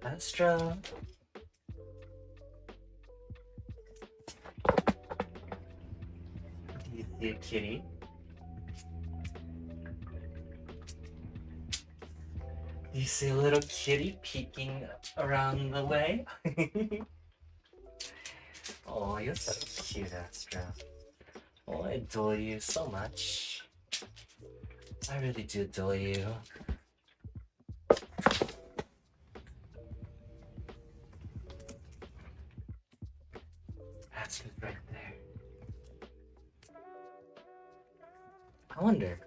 Astra. Do you see a kitty? Do you see a little kitty peeking around the way? Oh, you're so cute, Astra. Oh, I adore you so much. I really do adore you. Astra's right there. I wonder,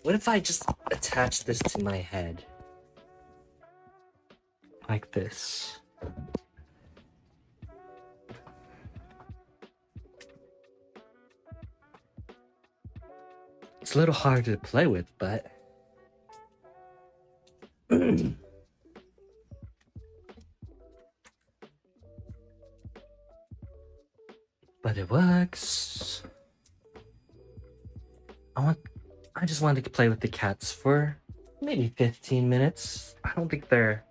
what if I just attach this to my head? Like this. It's a little hard to play with, but... but it works. I just wanted to play with the cats for maybe 15 minutes. I don't think they're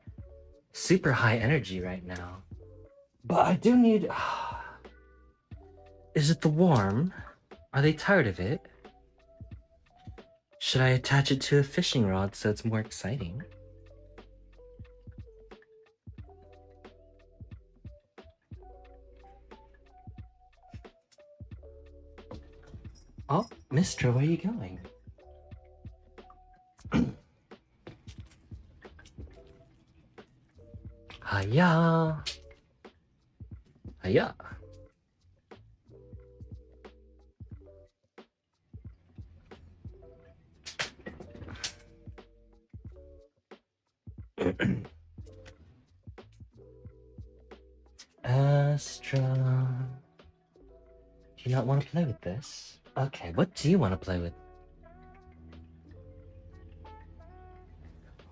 super high energy right now. But I do need... Is it the worm? Are they tired of it? Should I attach it to a fishing rod so it's more exciting? Oh, Mystra, where are you going? Hiya! Hiya! Astra... Do you not want to play with this? Okay, what do you want to play with?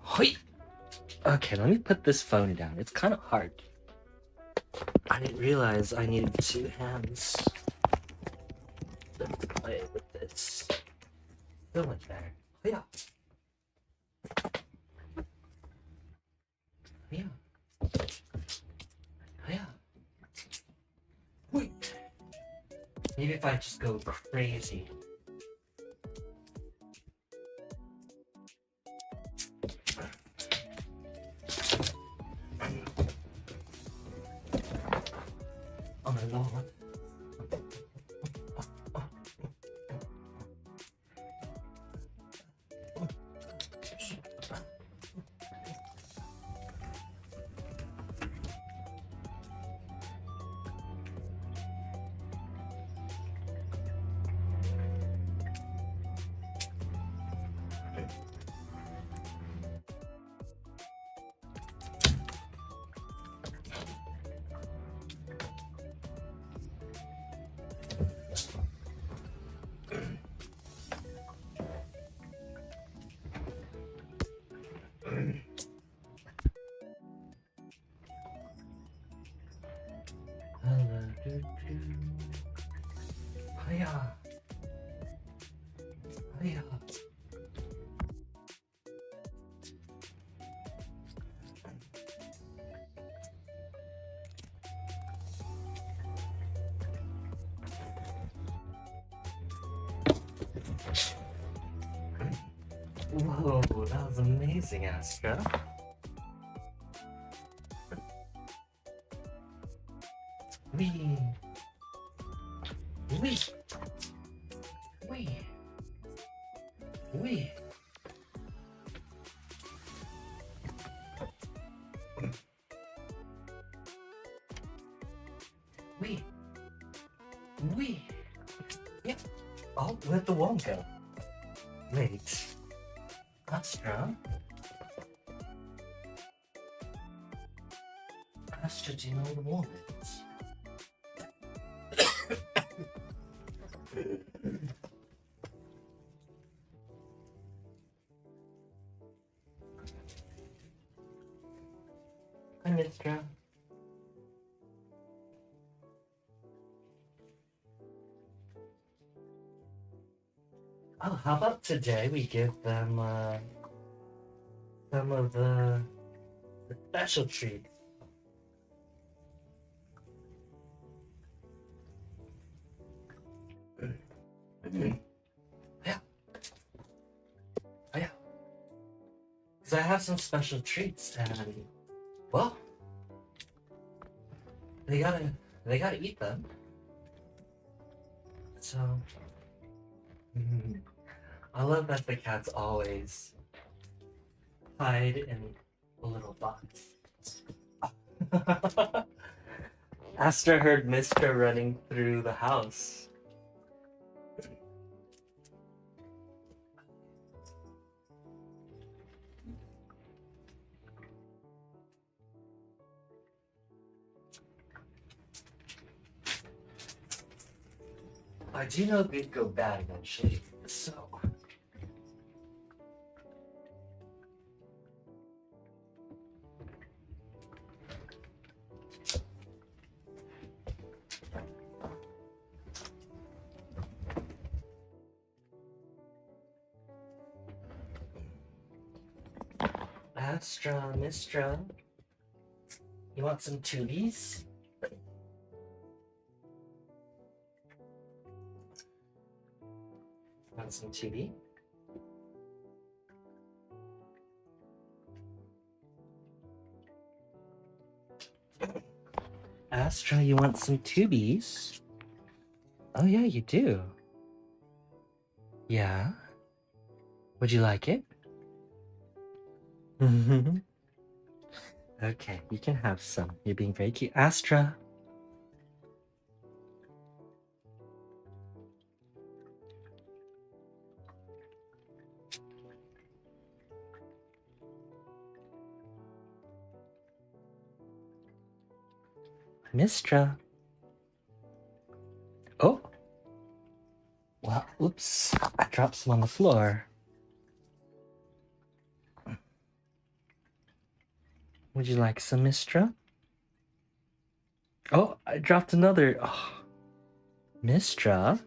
Hoi! Okay, let me put this phone down. It's kind of hard. I didn't realize I needed 2 hands. Let's play with this. So much better. Yeah. Yeah. Yeah. Wait. Maybe if I just go crazy. Oh my lord. Hiya. Hiya. Whoa, that was amazing, Astra. Wee. Wee. Wee. Wee. Wee. Wee. Yep. Oh, where'd the worm go? Wait. Astra? Astra, do you know where the worm is? Hi, Mystra. Oh, how about today we give them some of the special treats Yeah. Oh, yeah. Because I have some special treats and, well, they gotta eat them. So, I love that the cats always hide in a little box. Astra heard Mystra running through the house. I do know they'd go bad eventually, so. Astra.Mystra, you want some tubies? Want some tubie? Astra, you want some tubies? Oh yeah, you do. Yeah? Would you like it? Okay, you can have some. You're being very cute. Astra. Mystra. Oh. Well, oops. I dropped some on the floor. Would you like some, Mystra? Oh, I dropped another. Oh. Mystra?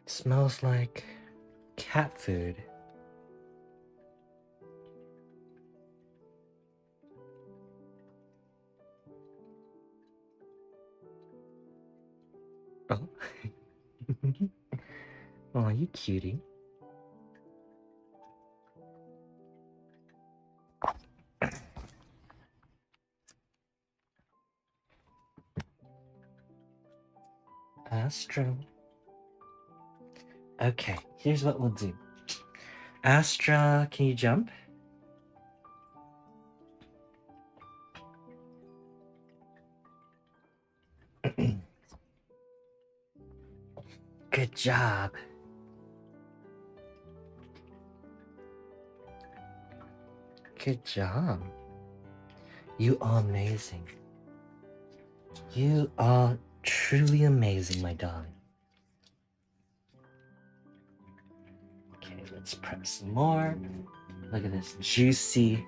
Smells like cat food. Oh. Oh, you cutie. Astra. Okay, here's what we'll do. Astra, can you jump? Good job. Good job. You are amazing. You are truly amazing, my darling. Okay, let's prep some more. Look at this juicy,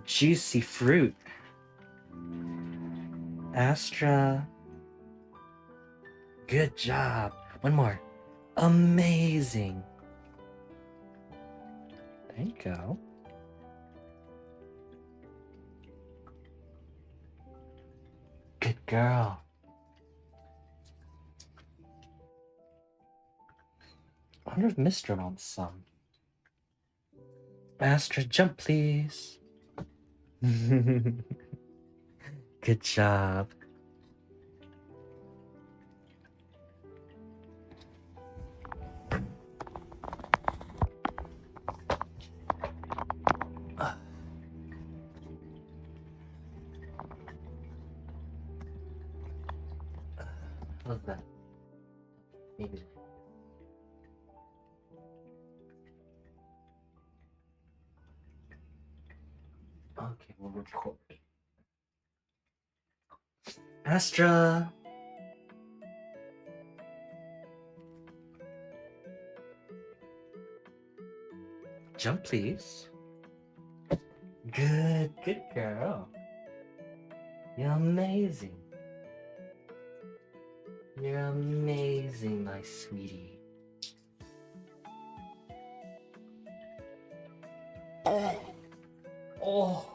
juicy fruit. Astra. Good job. One more. Amazing. There you go. Good girl. I wonder if Mystra wants some. Astra, jump, please. Good job. How's that? Maybe. Okay, we'll record. Astra. Jump, please. Good girl. You're amazing. You're amazing, my sweetie. Oh.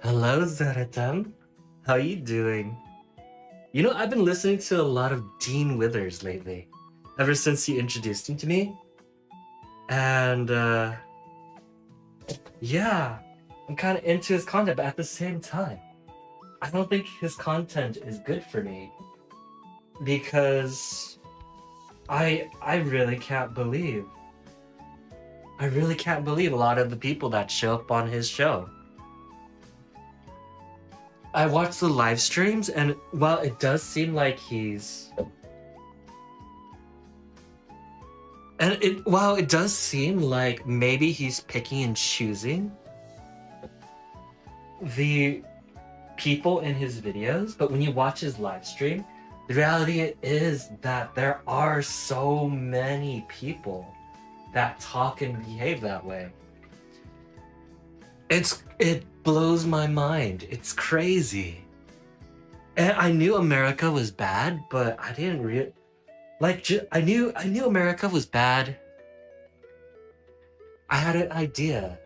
Hello, Zeratem. How you doing? You know, I've been listening to a lot of Dean Withers lately, ever since you introduced him to me. And, yeah, I'm kind of into his content, but at the same time, I don't think his content is good for me. Because I really can't believe. I really can't believe a lot of the people that show up on his show. I watch the live streams, and while it does seem like while it does seem like maybe he's picking and choosing the people in his videos, but when you watch his live stream, the reality is that there are so many people that talk and behave that way. It blows my mind. It's crazy. And I knew America was bad, but I didn't I knew America was bad. I had an idea.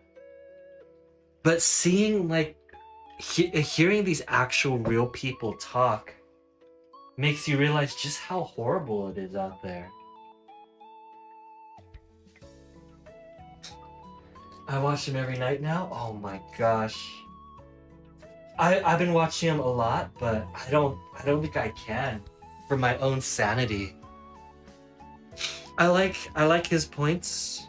But seeing hearing these actual real people talk makes you realize just how horrible it is out there. I watch him every night now. Oh my gosh. I've been watching him a lot, but I don't think I can for my own sanity. I like his points.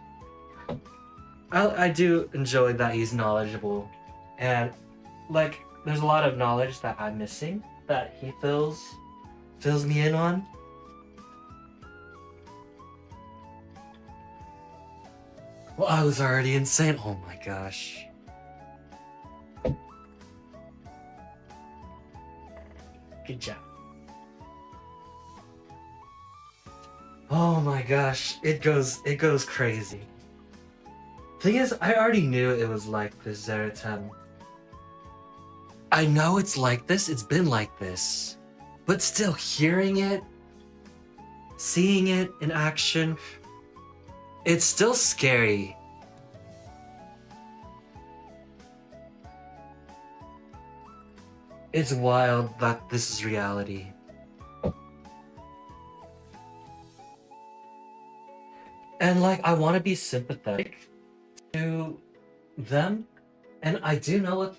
I do enjoy that he's knowledgeable, and like there's a lot of knowledge that I'm missing that he fills me in on. Well, I was already insane. Oh my gosh. Good job. Oh my gosh, it goes crazy. Thing is, I already knew it was like this, Zeratem. I know it's like this, it's been like this. But still, hearing it, seeing it in action, it's still scary. It's wild that this is reality. And like, I want to be sympathetic to them, and I do know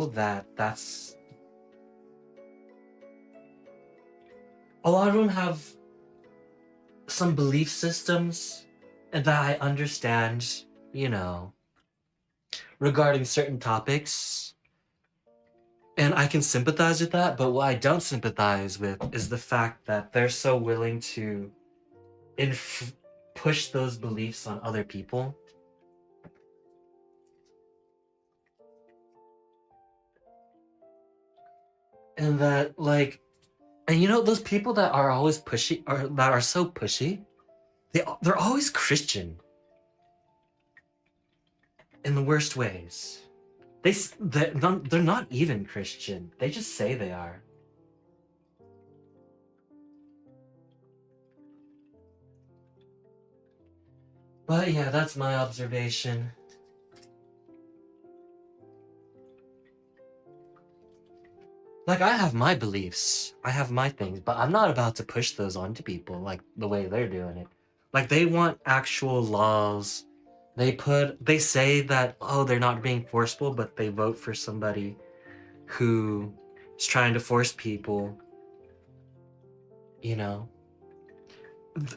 that that's a lot of them have some belief systems and that I understand, you know, regarding certain topics. And I can sympathize with that, but what I don't sympathize with is the fact that they're so willing to push those beliefs on other people. And that, like, and you know, those people that are always pushy, or that are so pushy, they're always Christian. In the worst ways. They're not even Christian. They just say they are. But yeah, that's my observation. Like, I have my beliefs. I have my things, but I'm not about to push those onto people like the way they're doing it. Like, they want actual laws. They say that, oh, they're not being forceful, but they vote for somebody who is trying to force people, you know,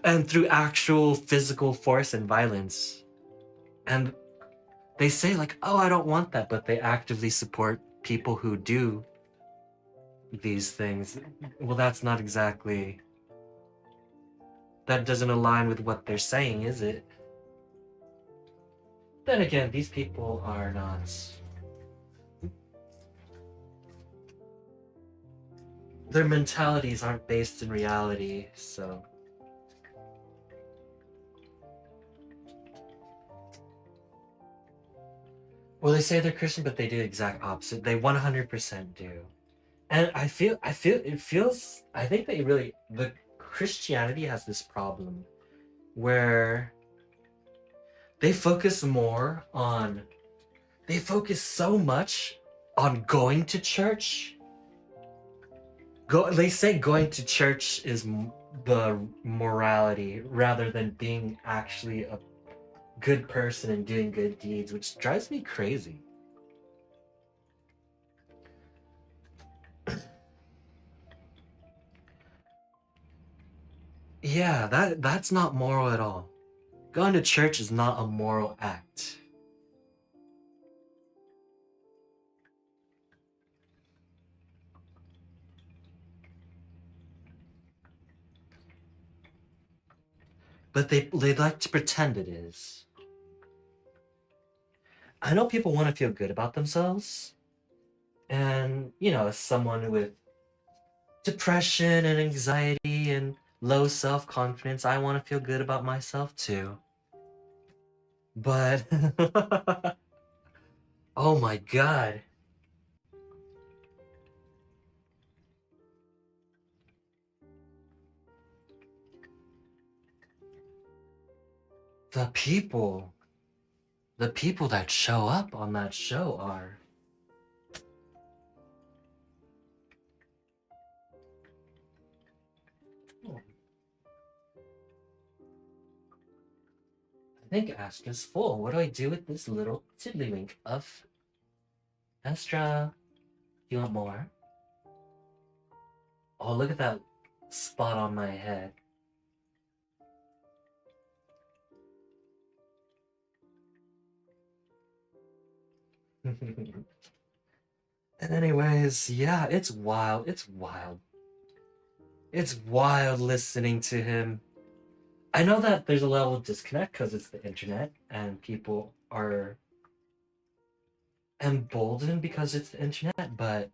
and through actual physical force and violence. And they say, like, oh, I don't want that, but they actively support people who do these things. Well, that's not exactly, that doesn't align with what they're saying, is it? Then again, these people are not, their mentalities aren't based in reality, so. Well, they say they're Christian, but they do the exact opposite. They 100% do. And I think the Christianity has this problem where they focus more on they focus so much on going to church. They say going to church is the morality rather than being actually a good person and doing good deeds, which drives me crazy. Yeah, that's not moral at all. Going to church is not a moral act. But they like to pretend it is. I know people want to feel good about themselves. And, as someone with depression and anxiety and low self-confidence, I want to feel good about myself too. But oh my god. The people that show up on that show are I think Astra's full. What do I do with this little tiddlywink of Astra? You want more? Oh, look at that spot on my head. Anyways, yeah, it's wild. It's wild. It's wild listening to him. I know that there's a level of disconnect because it's the internet and people are emboldened because it's the internet, but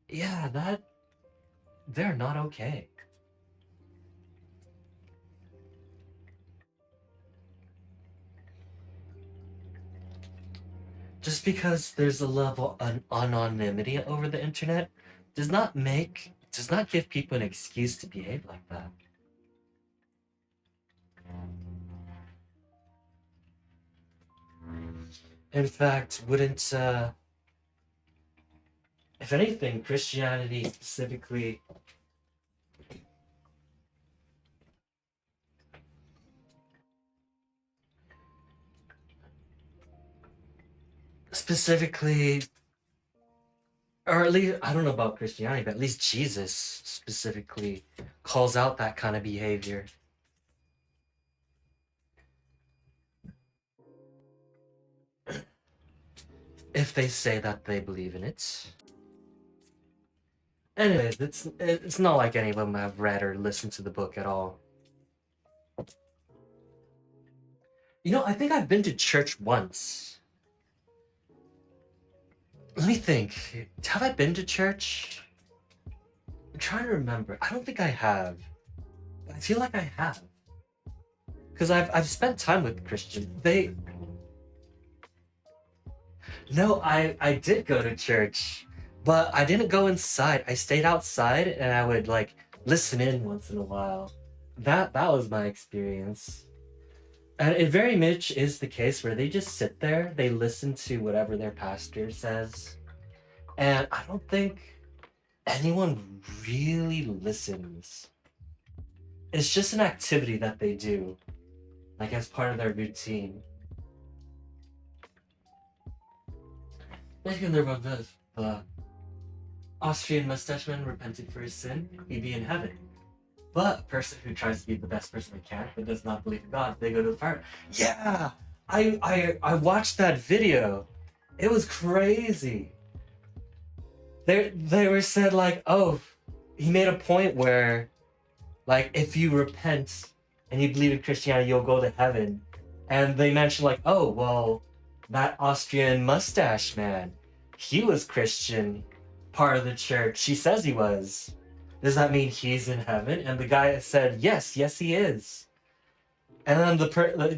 yeah, they're not okay. Just because there's a level of anonymity over the internet does not give people an excuse to behave like that. In fact, wouldn't if anything, Christianity specifically, or at least I don't know about Christianity, but at least Jesus specifically calls out that kind of behavior. If they say that they believe in it. Anyways, it's not like any of them have read or listened to the book at all. I think I've been to church once. Let me think. Have I been to church? I'm trying to remember. I don't think I have. I feel like I have. Because I've spent time with Christians. No, I did go to church, but I didn't go inside. I stayed outside and I would listen in once in a while. That was my experience. And it very much is the case where they just sit there, they listen to whatever their pastor says. And I don't think anyone really listens. It's just an activity that they do, as part of their routine. Making their with the Austrian mustache man repented for his sin, he'd be in heaven. But a person who tries to be the best person they can but does not believe in God, they go to the fire. Yeah, I watched that video. It was crazy. They were said oh, he made a point where if you repent and you believe in Christianity, you'll go to heaven. And they mentioned oh, well, that Austrian mustache man, he was Christian, part of the church. She says he was. Does that mean he's in heaven? And the guy said, yes, he is. And then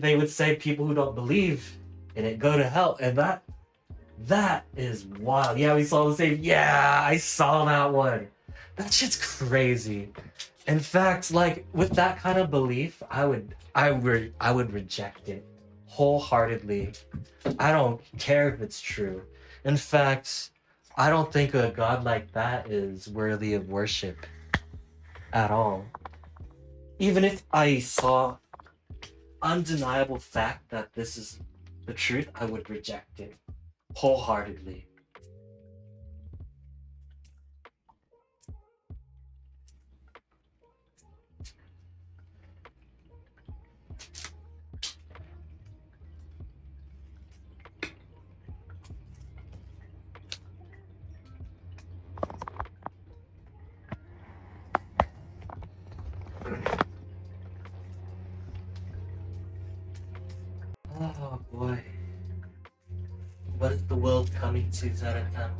they would say people who don't believe in it go to hell. And that is wild. Yeah, we saw the same. Yeah, I saw that one. That shit's crazy. In fact, with that kind of belief, I would reject it wholeheartedly. I don't care if it's true. In fact, I don't think a god like that is worthy of worship at all. Even if I saw undeniable fact that this is the truth, I would reject it wholeheartedly. Oh boy. What is the world coming to, Zaratan?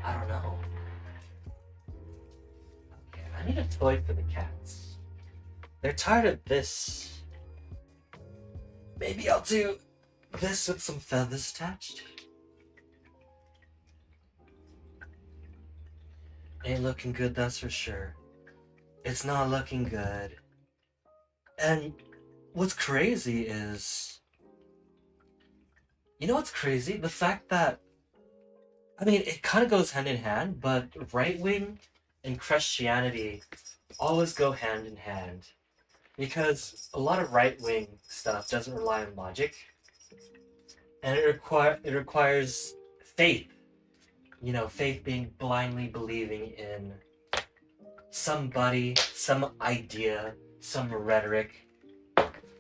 I don't know. Okay, I need a toy for the cats. They're tired of this. Maybe I'll do this with some feathers attached. Ain't looking good, that's for sure. It's not looking good. And what's crazy is... You know what's crazy? The fact that... I mean, it kind of goes hand in hand, but right-wing and Christianity always go hand in hand. Because a lot of right-wing stuff doesn't rely on logic. And it requires faith. You know, faith being blindly believing in somebody, some idea, some rhetoric.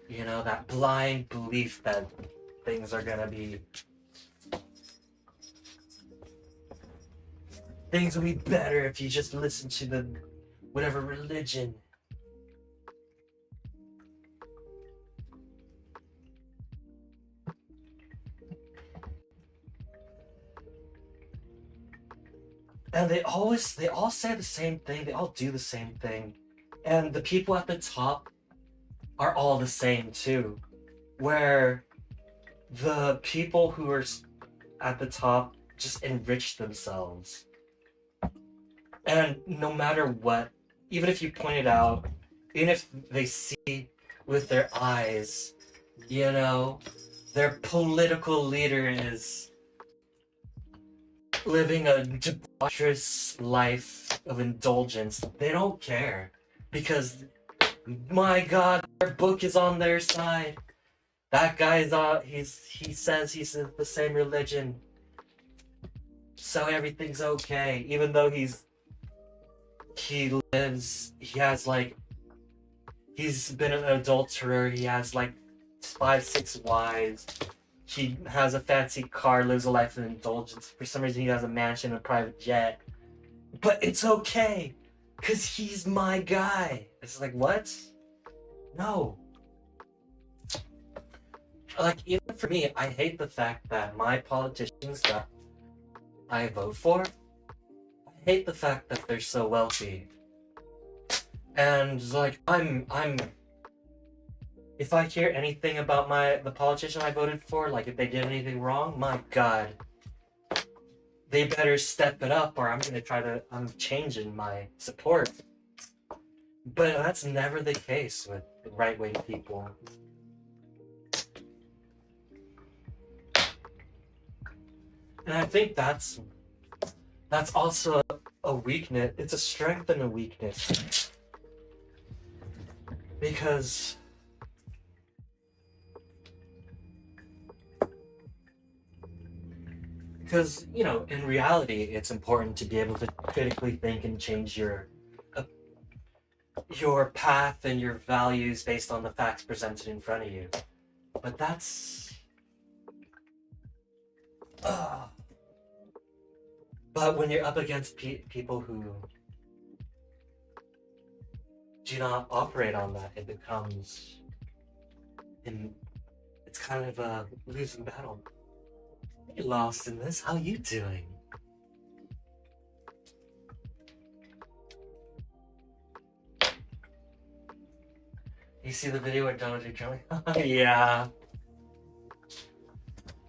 You know, that blind belief that things are gonna be... Things will be better if you just listen to the... whatever religion. And they all say the same thing, they all do the same thing. And the people at the top are all the same too. Where the people who are at the top just enrich themselves. And no matter what, even if you point it out, even if they see with their eyes, you know, their political leader is living a debaucherous life of indulgence, they don't care. Because, my god, their book is on their side. That guy's he says he's in the same religion. So everything's okay. Even though he has like, he's been an adulterer, he has like 5-6 wives. He has a fancy car, lives a life of indulgence. For some reason, he has a mansion and a private jet. But it's okay, because he's my guy. It's like, what? No. Like, even for me, I hate the fact that my politicians that I vote for, I hate the fact that they're so wealthy. And, like, if I hear anything about the politician I voted for, like if they did anything wrong, my god, they better step it up or I'm changing my support. But that's never the case with right-wing people. And I think that's also a weakness. It's a strength and a weakness. Because you know, in reality, it's important to be able to critically think and change your path and your values based on the facts presented in front of you. But that's... But when you're up against people who do not operate on that, it becomes... it's kind of a losing battle. You're lost in this. How you doing? You see the video where Donald Trump? Yeah.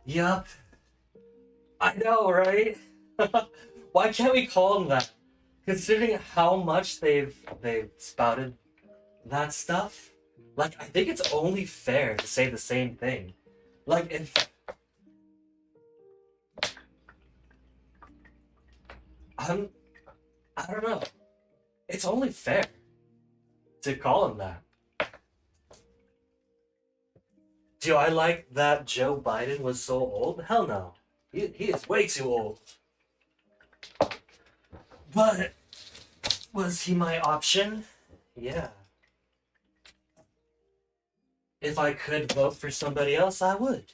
Yup. I know, right? Why can't we call them that? Considering how much they've spouted that stuff, Like, I think it's only fair to say the same thing. Like, if I'm, I don't know. It's only fair to call him that. Do I like that Joe Biden was so old? Hell no. He is way too old. But was he my option? Yeah. If I could vote for somebody else, I would.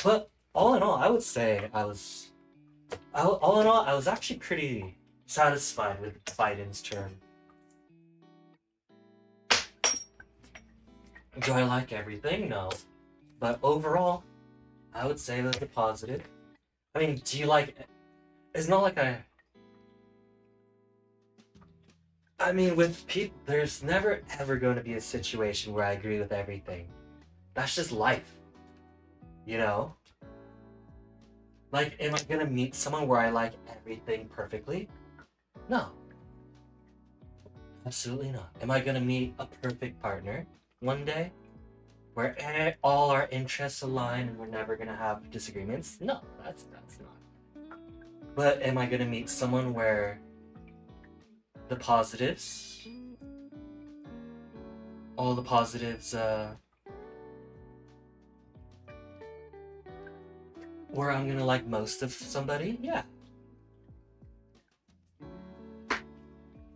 But all in all, I would say all in all, I was actually pretty satisfied with Biden's term. Do I like everything? No. But overall, I would say that's a positive. I mean, do you like... It's not like I mean, with people, there's never ever going to be a situation where I agree with everything. That's just life. You know? Like, am I gonna meet someone where I like everything perfectly? No. Absolutely not. Am I gonna meet a perfect partner one day? Where all our interests align and we're never gonna have disagreements? No, that's not. But am I gonna meet someone where the positives, all the positives, where I'm gonna like most of somebody? Yeah.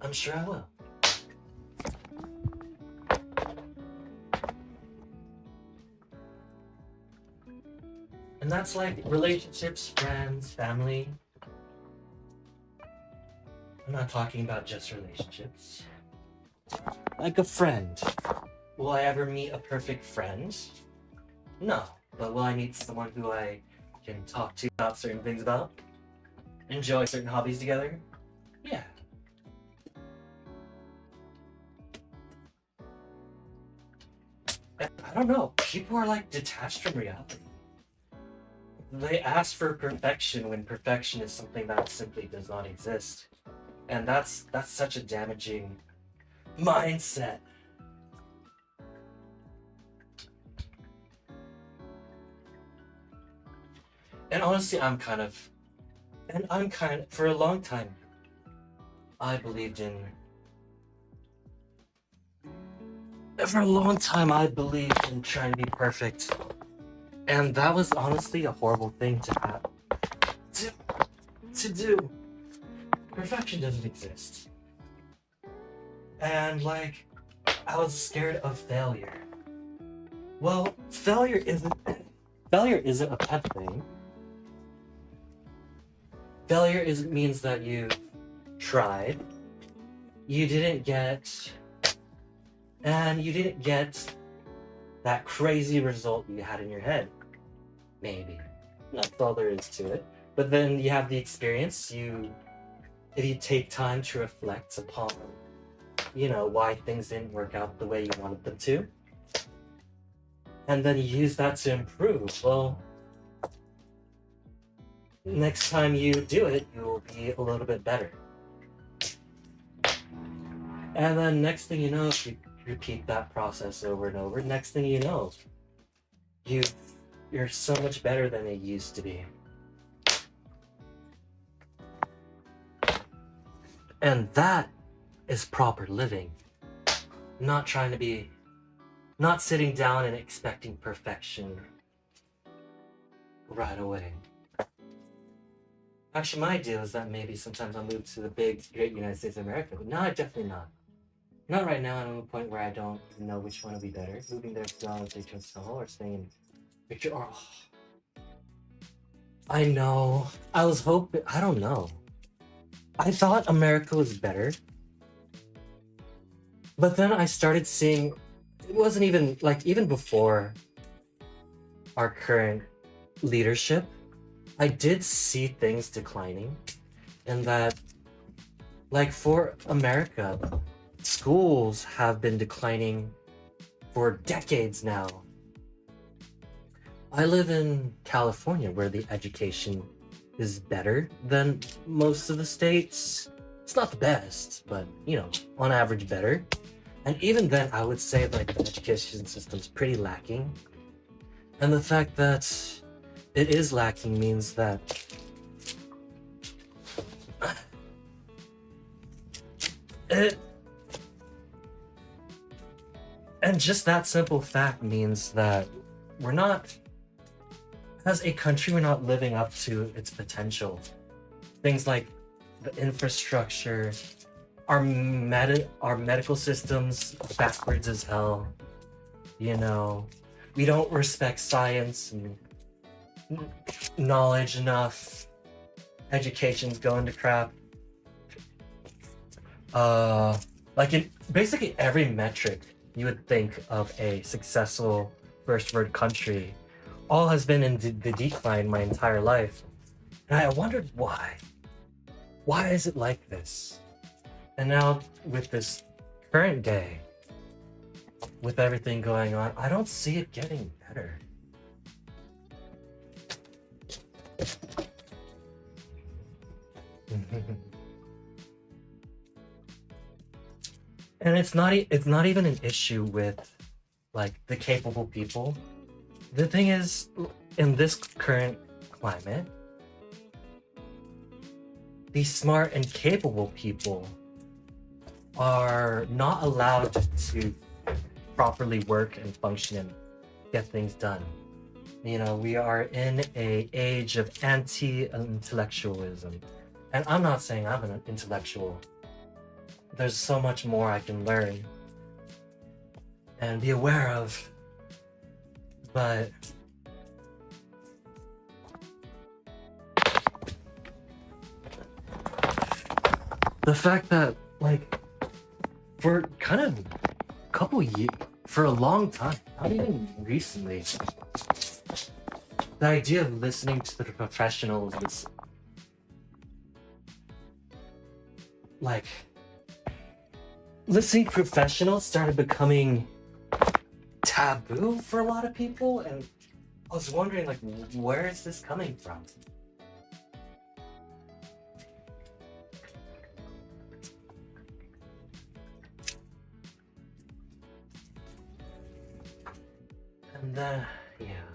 I'm sure I will. And that's like relationships, friends, family. I'm not talking about just relationships. Like a friend. Will I ever meet a perfect friend? No. But will I meet someone who I can talk to about certain things about? Enjoy certain hobbies together? Yeah. And I don't know. People are like detached from reality. They ask for perfection when perfection is something that simply does not exist. And that's such a damaging mindset. And honestly, for a long time, for a long time, I believed in trying to be perfect. And that was honestly a horrible thing to have to do. Perfection doesn't exist. And like, I was scared of failure. Well, failure isn't a bad thing. Failure means that you tried, you didn't get that crazy result you had in your head. Maybe. That's all there is to it. But then you have the experience, if you take time to reflect upon, why things didn't work out the way you wanted them to, and then you use that to improve, well, next time you do it, you'll be a little bit better. And then next thing you know, if you repeat that process over and over, next thing you know, you're so much better than it used to be. And that is proper living. Not sitting down and expecting perfection right away. Actually, my deal is that maybe sometimes I'll move to the big, great United States of America, but no, definitely not. Not right now. I'm at a point where I don't know which one would be better. Moving there to honestly Snow or staying in Victor. Oh, I know. I was hoping. I don't know. I thought America was better. But then I started seeing, it wasn't even before our current leadership, I did see things declining. And that, like, for America, schools have been declining for decades now. I live in California, where the education is better than most of the states. It's not the best, but on average better. And even then, I would say like the education system's pretty lacking. And the fact that it is lacking means that it, and just that simple fact means that we're not, as a country, we're not living up to its potential. Things like the infrastructure, our medical systems backwards as hell. We don't respect science and knowledge enough. Education's going to crap. Like in basically every metric you would think of a successful first world country, all has been in the decline my entire life. And I wondered why. Why is it like this? And now with this current day, with everything going on, I don't see it getting better. And it's not even an issue with like the capable people. The thing is, in this current climate, these smart and capable people are not allowed to properly work and function and get things done. We are in an age of anti-intellectualism. And I'm not saying I'm an intellectual. There's so much more I can learn and be aware of. But the fact that, like, for kind of a couple years, for a long time, not even recently, the idea of listening to the professionals is like, listening to professionals started becoming taboo for a lot of people, and I was wondering, like, where is this coming from? And then, yeah.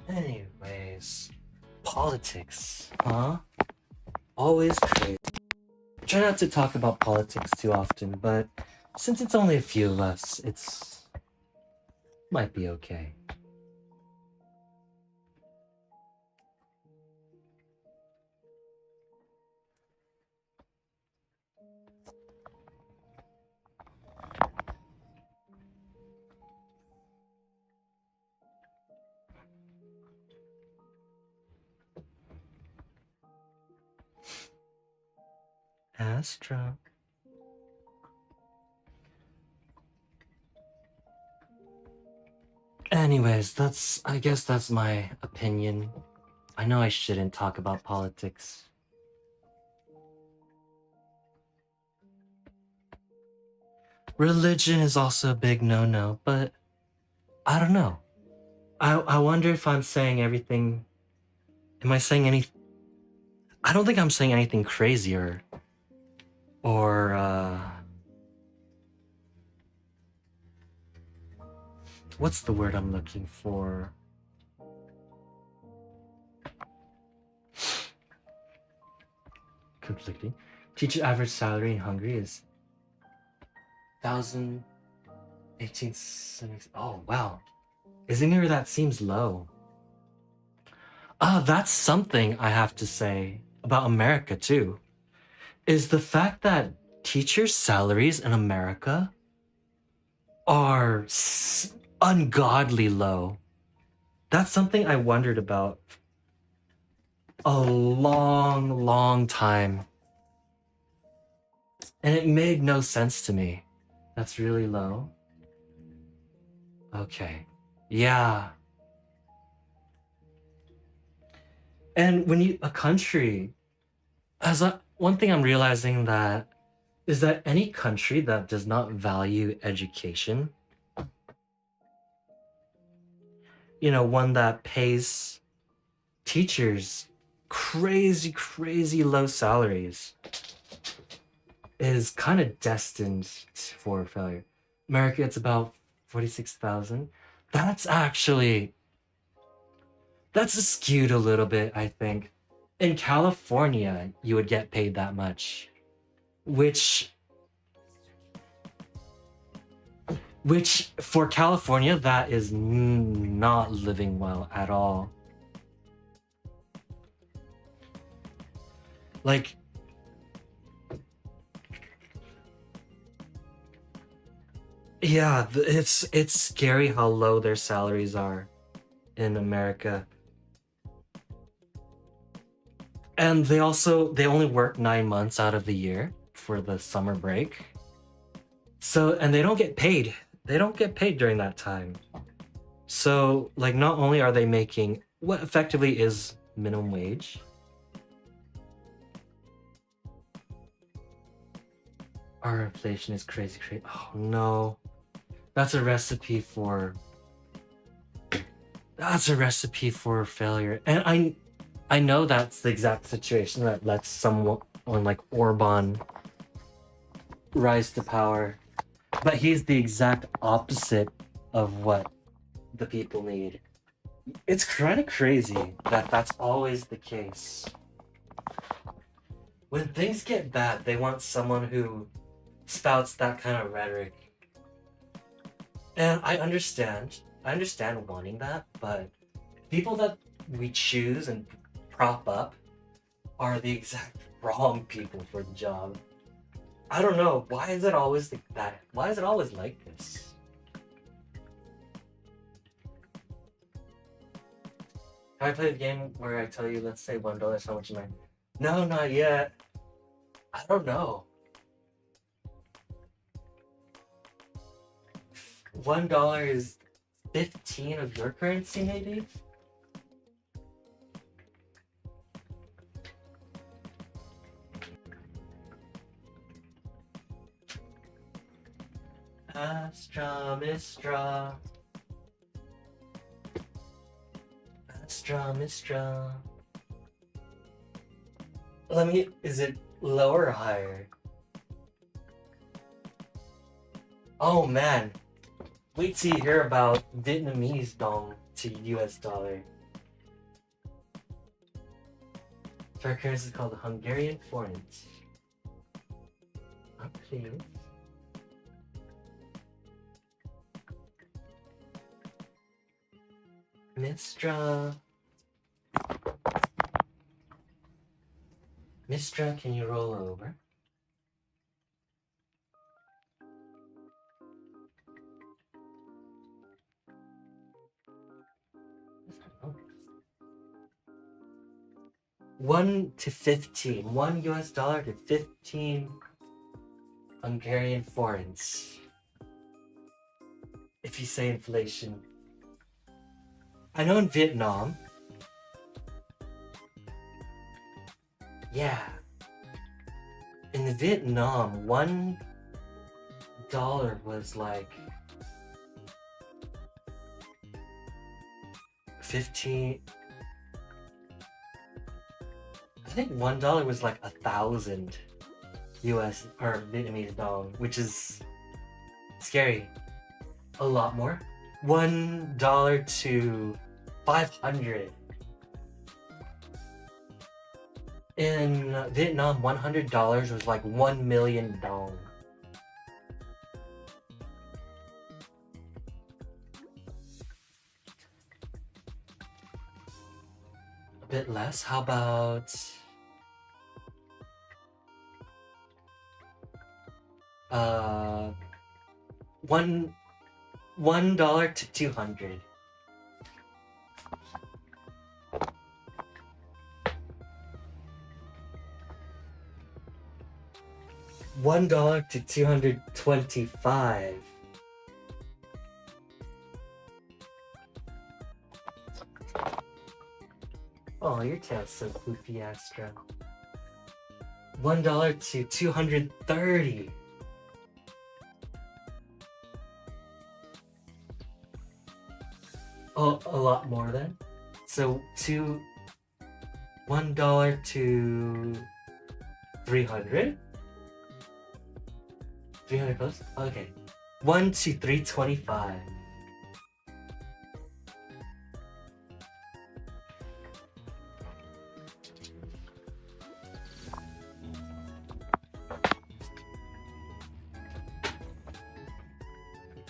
Anyways, politics, huh? Always crazy. Try not to talk about politics too often, but since it's only a few of us, might be okay. Astra. Anyways, I guess that's my opinion. I know I shouldn't talk about politics. Religion is also a big no-no, but I don't know. I wonder if I'm saying everything. Am I saying any? I don't think I'm saying anything crazy or what's the word I'm looking for? Conflicting. Teacher average salary in Hungary is 1,018. Oh wow, isn't it? That seems low. That's something I have to say about America too. Is the fact that teachers' salaries in America are ungodly low. That's something I wondered about a long, long time. And it made no sense to me. That's really low. Okay. Yeah. And when a country, one thing I'm realizing that is that any country that does not value education, one that pays teachers crazy low salaries is kind of destined for failure. America, it's about 46,000. That's actually that's skewed a little bit, I think. In California, you would get paid that much, which for California, that is not living well at all. Like, yeah, it's scary how low their salaries are in America. And they only work 9 months out of the year for the summer break. So, and they don't get paid. They don't get paid during that time. So, like, not only are they making what effectively is minimum wage. Our inflation is crazy. Oh no. That's a recipe for failure. And I know that's the exact situation that lets someone like Orban rise to power. But he's the exact opposite of what the people need. It's kind of crazy that that's always the case. When things get bad, they want someone who spouts that kind of rhetoric. And I understand wanting that, but people that we choose and prop up are the exact wrong people for the job. I don't know, why is it always like that? Why is it always like this? Have I played a game where I tell you, let's say $1, how much am I? No, not yet. I don't know. $1 is 15 of your currency, maybe? Astra.Mystra. Astra.Mystra. Is it lower or higher? Oh man. Wait till you hear about Vietnamese dong to US dollar. Our currency is called the Hungarian forint. Okay. Mystra. Mystra, can you roll over? $1 to 15. $1 to 15 Hungarian forints. If you say inflation. I know in Vietnam. Yeah. In Vietnam, $1 was like 15. I think $1 was like 1,000 US or Vietnamese dong, which is scary. A lot more. $1 to 500. In Vietnam, $100 was like 1 million dong. A bit less. How about $1 to 200. $1 to 225. Oh, your tail's so poofy, Astra. $1 to 230. Oh, a lot more then. So $1 to 300. 300 close? Okay. 1 to 325.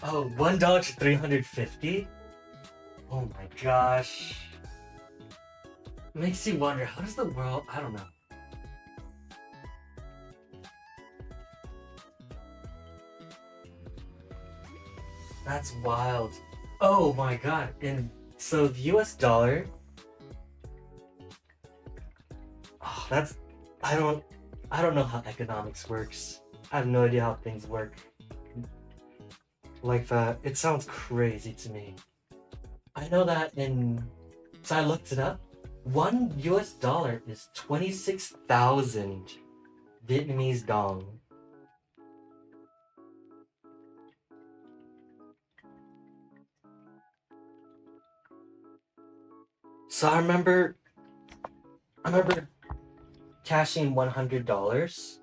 Oh, $1 to 350? Oh my gosh. It makes you wonder, how does the world, I don't know. That's wild. Oh my god. And so the US dollar, oh, that's, I don't know how economics works. I have no idea how things work like that. It sounds crazy to me. I know that so I looked it up. $1 is 26,000 Vietnamese dong. So I remember cashing $100,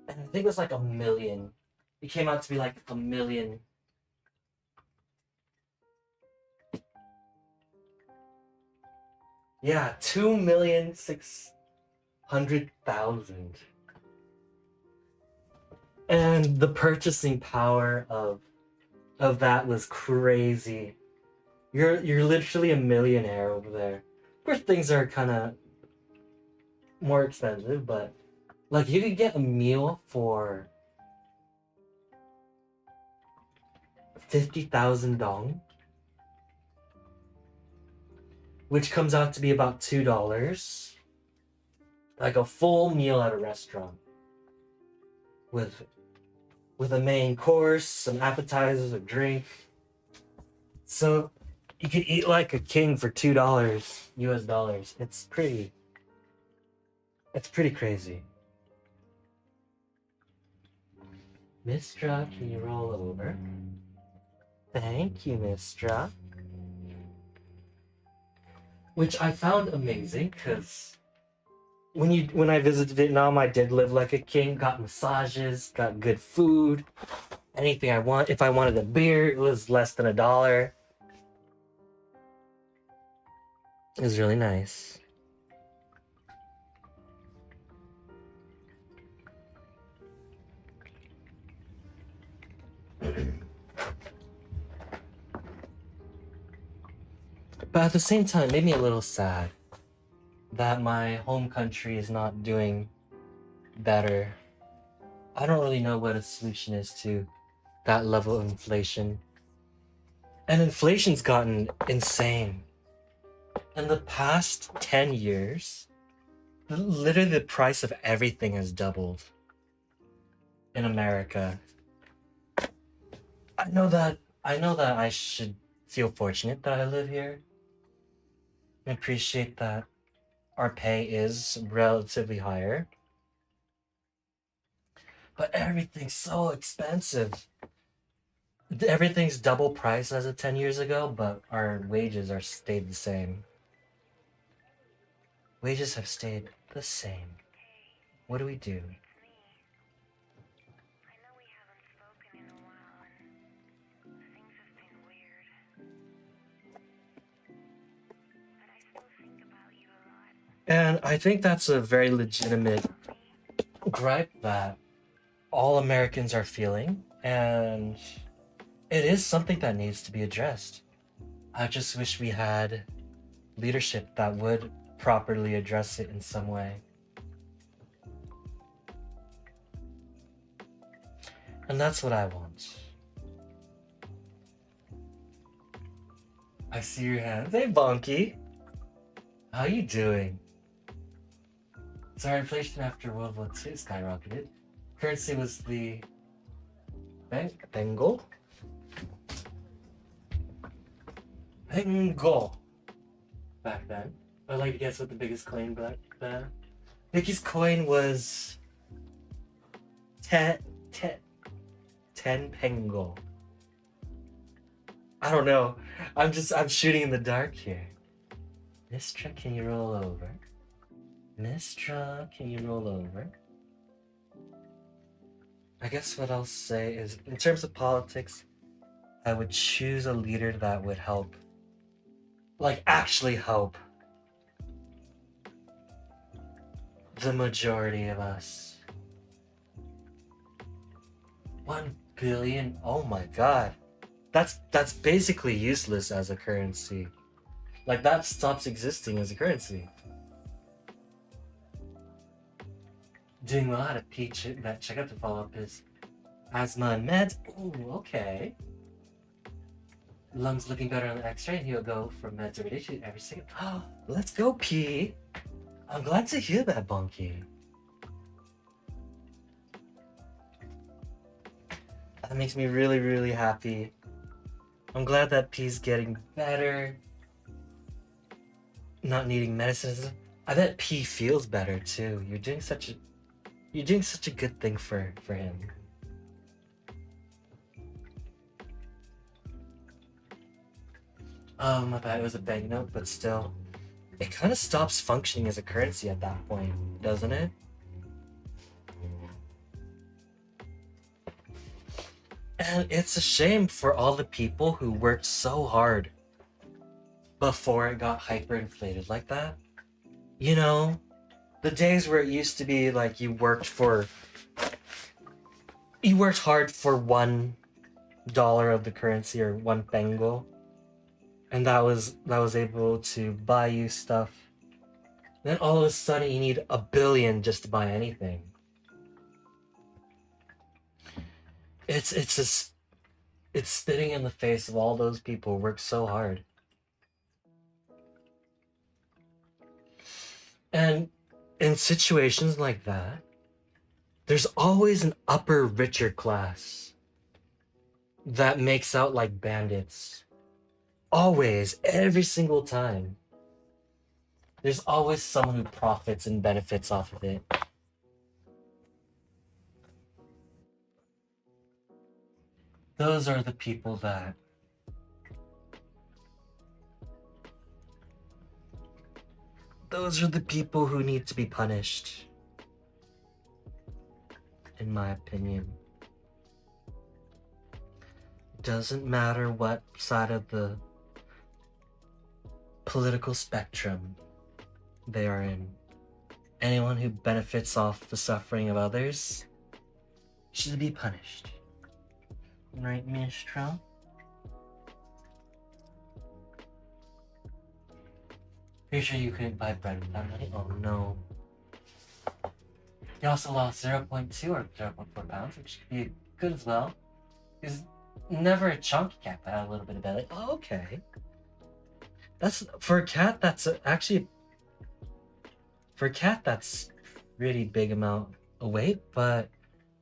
and I think it was like a million. It came out to be like a million. Yeah, 2,600,000. And the purchasing power of that was crazy. You're literally a millionaire over there. Of course, things are kind of more expensive, but like you could get a meal for 50,000 dong, which comes out to be about $2. Like a full meal at a restaurant with a main course, some appetizers, a drink. So you could eat like a king for $2 US dollars. It's pretty crazy. Mystra, can you roll over? Thank you, Mystra. Which I found amazing because when I visited Vietnam, I did live like a king, got massages, got good food, anything I want. If I wanted a beer, it was less than $1. It was really nice. But at the same time, it made me a little sad that my home country is not doing better. I don't really know what a solution is to that level of inflation. And inflation's gotten insane. In the past 10 years, literally the price of everything has doubled in America. I know that I should feel fortunate that I live here and appreciate that our pay is relatively higher. But everything's so expensive. Everything's double price as of 10 years ago, but our wages are stayed the same. Wages have stayed the same. What do we do? And I think that's a very legitimate gripe that all Americans are feeling, and it is something that needs to be addressed. I just wish we had leadership that would properly address it in some way. And that's what I want. I see your hands. Hey, Bonky. How you doing? So inflation after World War II skyrocketed. Currency was the Bengal? Bengal. Back then. I'd like to guess what the biggest coin back then. Biggest coin was 10 pengal. I don't know. I'm shooting in the dark here. Mystra, can you roll over? Mystra, can you roll over? I guess what I'll say is, in terms of politics, I would choose a leader that would help, like actually help the majority of us. 1 billion? Oh my god. That's basically useless as a currency. Like that stops existing as a currency. Doing well at a peach that checkup to follow up is asthma and meds. Ooh, okay. Lungs looking better on the x-ray, and he'll go from med to radiation every single. Let's go, P. I'm glad to hear that, Bonky. That makes me really, really happy. I'm glad that P's getting better. Not needing medicines. I bet P feels better too. You're doing such a good thing for him. My bad, it was a banknote, but still. It kind of stops functioning as a currency at that point, doesn't it? And it's a shame for all the people who worked so hard before it got hyperinflated like that. You know, the days where it used to be like you worked hard for $1 of the currency or one pengo, and that was able to buy you stuff. Then all of a sudden you need 1 billion just to buy anything. It's spitting in the face of all those people who work so hard. And in situations like that, there's always an upper richer class that makes out like bandits. Always, every single time. There's always someone who profits and benefits off of it. Those are the people that who need to be punished, in my opinion. It doesn't matter what side of the political spectrum they are in. Anyone who benefits off the suffering of others should be punished. Right, Mystra? Pretty sure you couldn't buy bread with that money? Oh no. He also lost 0.2 or 0.4 pounds, which could be good as well. He's never a chunky cat, but had a little bit of belly. Oh, okay. That's for a cat. That's pretty big amount of weight, but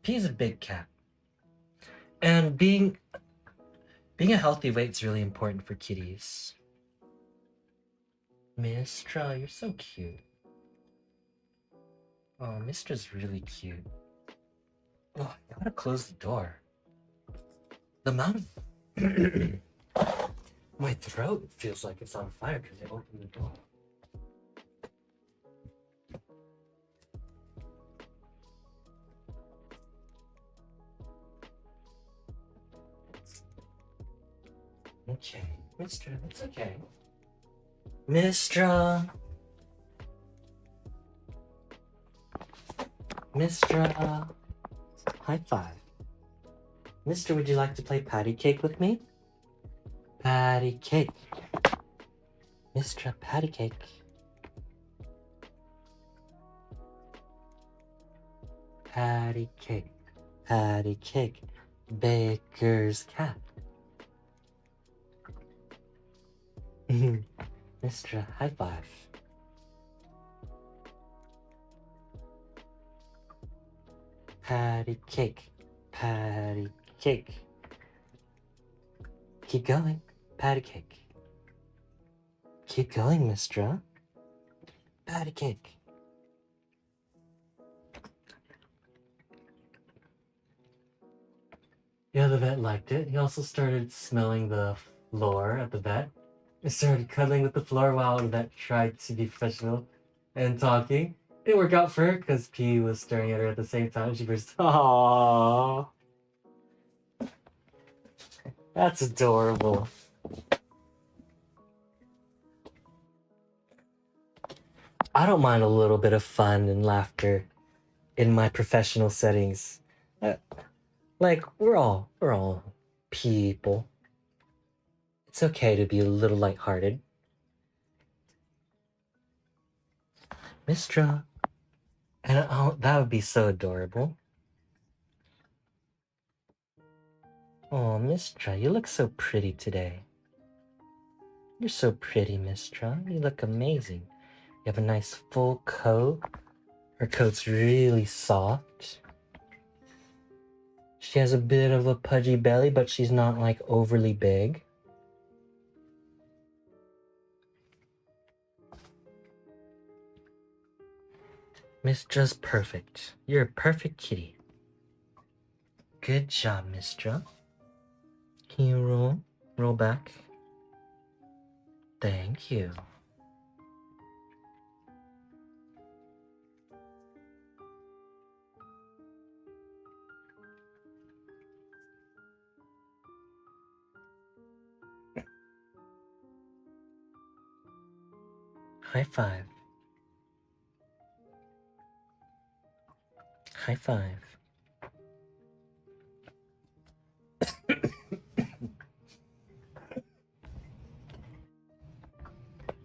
P's a big cat, and being a healthy weight is really important for kitties. Mystra, you're so cute. Oh, Mistra's really cute. Oh, I gotta close the door. The amount of my throat feels like it's on fire because I opened the door. Okay, Mystra, it's okay. Mystra! Mystra! High five. Mister, would you like to play patty cake with me? Patty cake. Mystra, patty cake. Patty cake. Patty cake. Baker's cat. Mystra, high five. Patty cake. Patty cake. Keep going. Patty cake. Keep going, Mystra. Patty cake. Yeah, the vet liked it. He also started smelling the floor at the vet. He started cuddling with the floor while the vet tried to be professional and talking. It worked out for her because P was staring at her at the same time. She was, aww. That's adorable. I don't mind a little bit of fun and laughter in my professional settings. Uh, like we're all people. It's okay to be a little lighthearted. Mystra. And oh, that would be so adorable. Oh, Mystra, you look so pretty today. You're so pretty, Mystra. You look amazing. You have a nice full coat. Her coat's really soft. She has a bit of a pudgy belly, but she's not like overly big. Mistra's perfect. You're a perfect kitty. Good job, Mystra. Can you roll? Roll back. Thank you. High five. High five.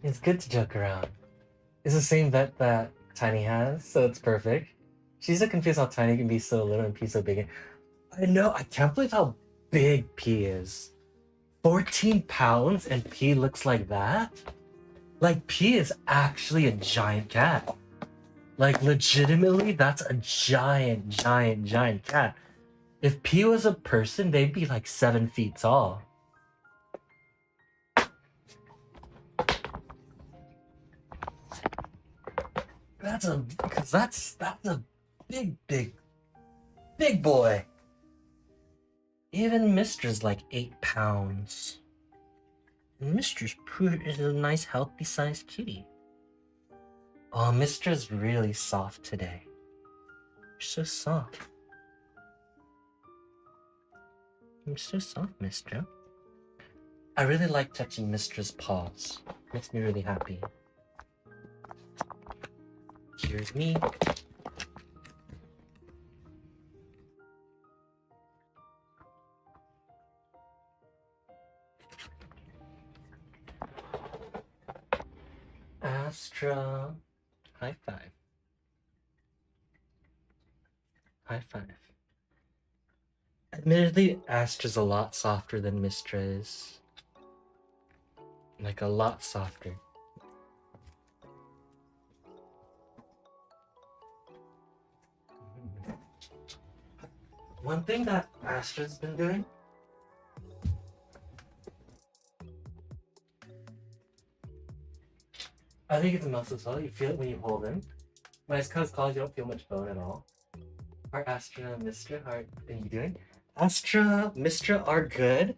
It's good to joke around. It's the same vet that Tiny has, so it's perfect. She's so confused how Tiny can be so little and P so big. I know, I can't believe how big P is. 14 pounds and P looks like that? Like, P is actually a giant cat. Like, legitimately, that's a giant, giant, giant cat. If P was a person, they'd be like 7 feet tall. That's a big boy. Even Mistra's like 8 pounds. And Mistra's is a nice, healthy sized kitty. Oh, Mistra's really soft today. You're so soft. You're so soft, Mystra. I really like touching Mistra's paws. Makes me really happy. Here's me. Astra. High five. High five. Admittedly, Astra's a lot softer than Mystra is. Like, a lot softer. One thing that Astra's been doing. I think it's a muscle swell. You feel it when you hold him. My cuz calls you don't feel much bone at all. Our Astra.Mystra, how are you doing? Astra.Mystra are good.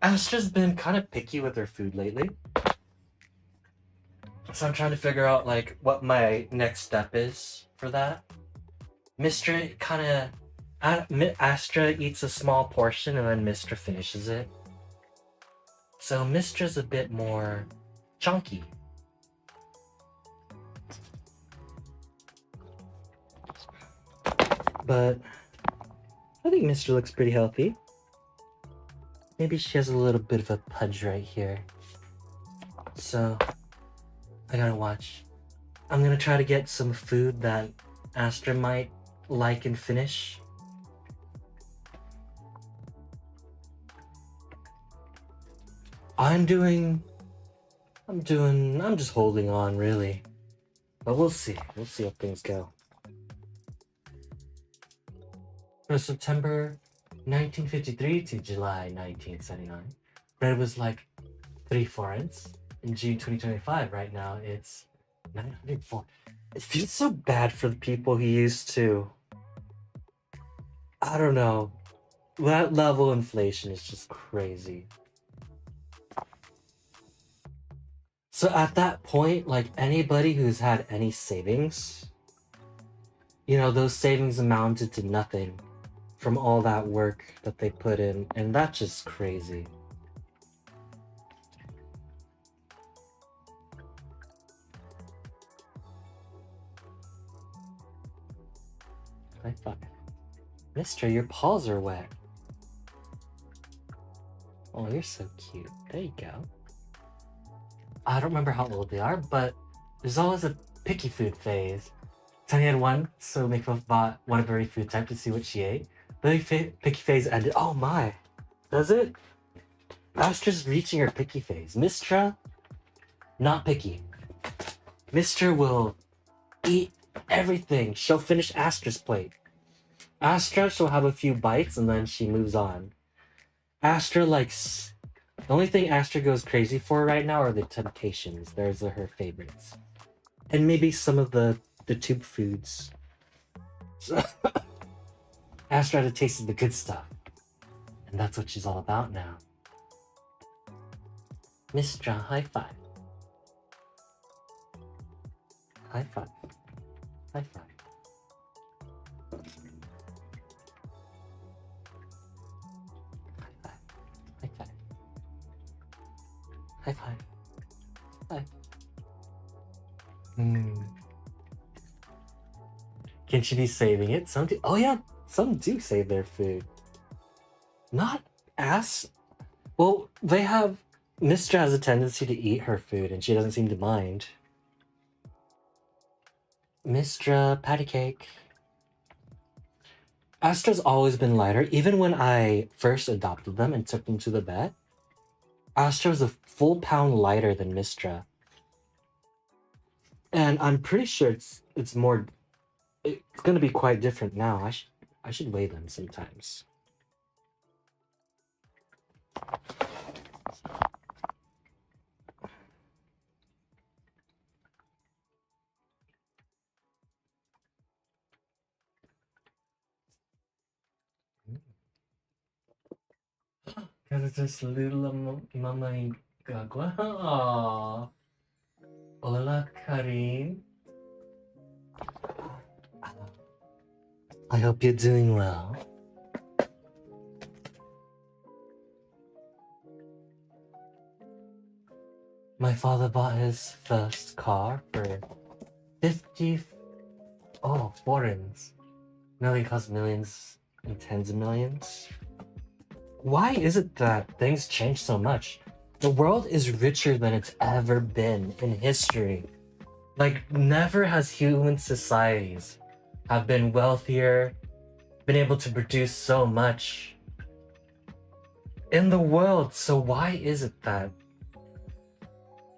Astra's been kind of picky with her food lately. So I'm trying to figure out like what my next step is for that. Mystra kind of Astra eats a small portion and then Mystra finishes it. So Mistra's a bit more chunky. But I think Mystra looks pretty healthy. Maybe she has a little bit of a pudge right here. So I gotta watch. I'm gonna try to get some food that Astra might like and finish. I'm just holding on really. But we'll see. We'll see how things go. From September 1953 to July 1979, bread was like 3 forints. In June 2025, right now, it's 904. It feels so bad for the people who used to. I don't know. That level of inflation is just crazy. So at that point, like anybody who's had any savings, those savings amounted to nothing from all that work that they put in, and that's just crazy. High five. Mister, your paws are wet. Oh, you're so cute. There you go. I don't remember how old they are, but there's always a picky food phase. Tiny had one, so Makeup bought one of every food type to see what she ate. The picky phase ended. Oh my. Does it? Astra's reaching her picky phase. Mystra, not picky. Mystra will eat everything. She'll finish Astra's plate. Astra, she'll have a few bites and then she moves on. Astra likes. The only thing Astra goes crazy for right now are the Temptations. Those are her favorites. And maybe some of the tube foods. So, Astra had tasted the good stuff. And that's what she's all about now. Mystra, high five. High five. High five. High five. High five. High. Can she be saving it? Some do. Oh yeah, some do save their food. Not ass. Well, they have. Mystra has a tendency to eat her food, and she doesn't seem to mind. Mystra, patty cake. Astra's always been lighter. Even when I first adopted them and took them to the vet, Astra was a full pound lighter than Mystra. And I'm pretty sure it's more. It's gonna be quite different now. I should weigh them sometimes. Because it's just a little mama gagwa. Aww. Hola, Karin. I hope you're doing well. My father bought his first car for 50. Oh, foreigns. They cost millions and tens of millions. Why is it that things change so much? The world is richer than it's ever been in history. Like, never has human societies have been wealthier, been able to produce so much in the world. So why is it that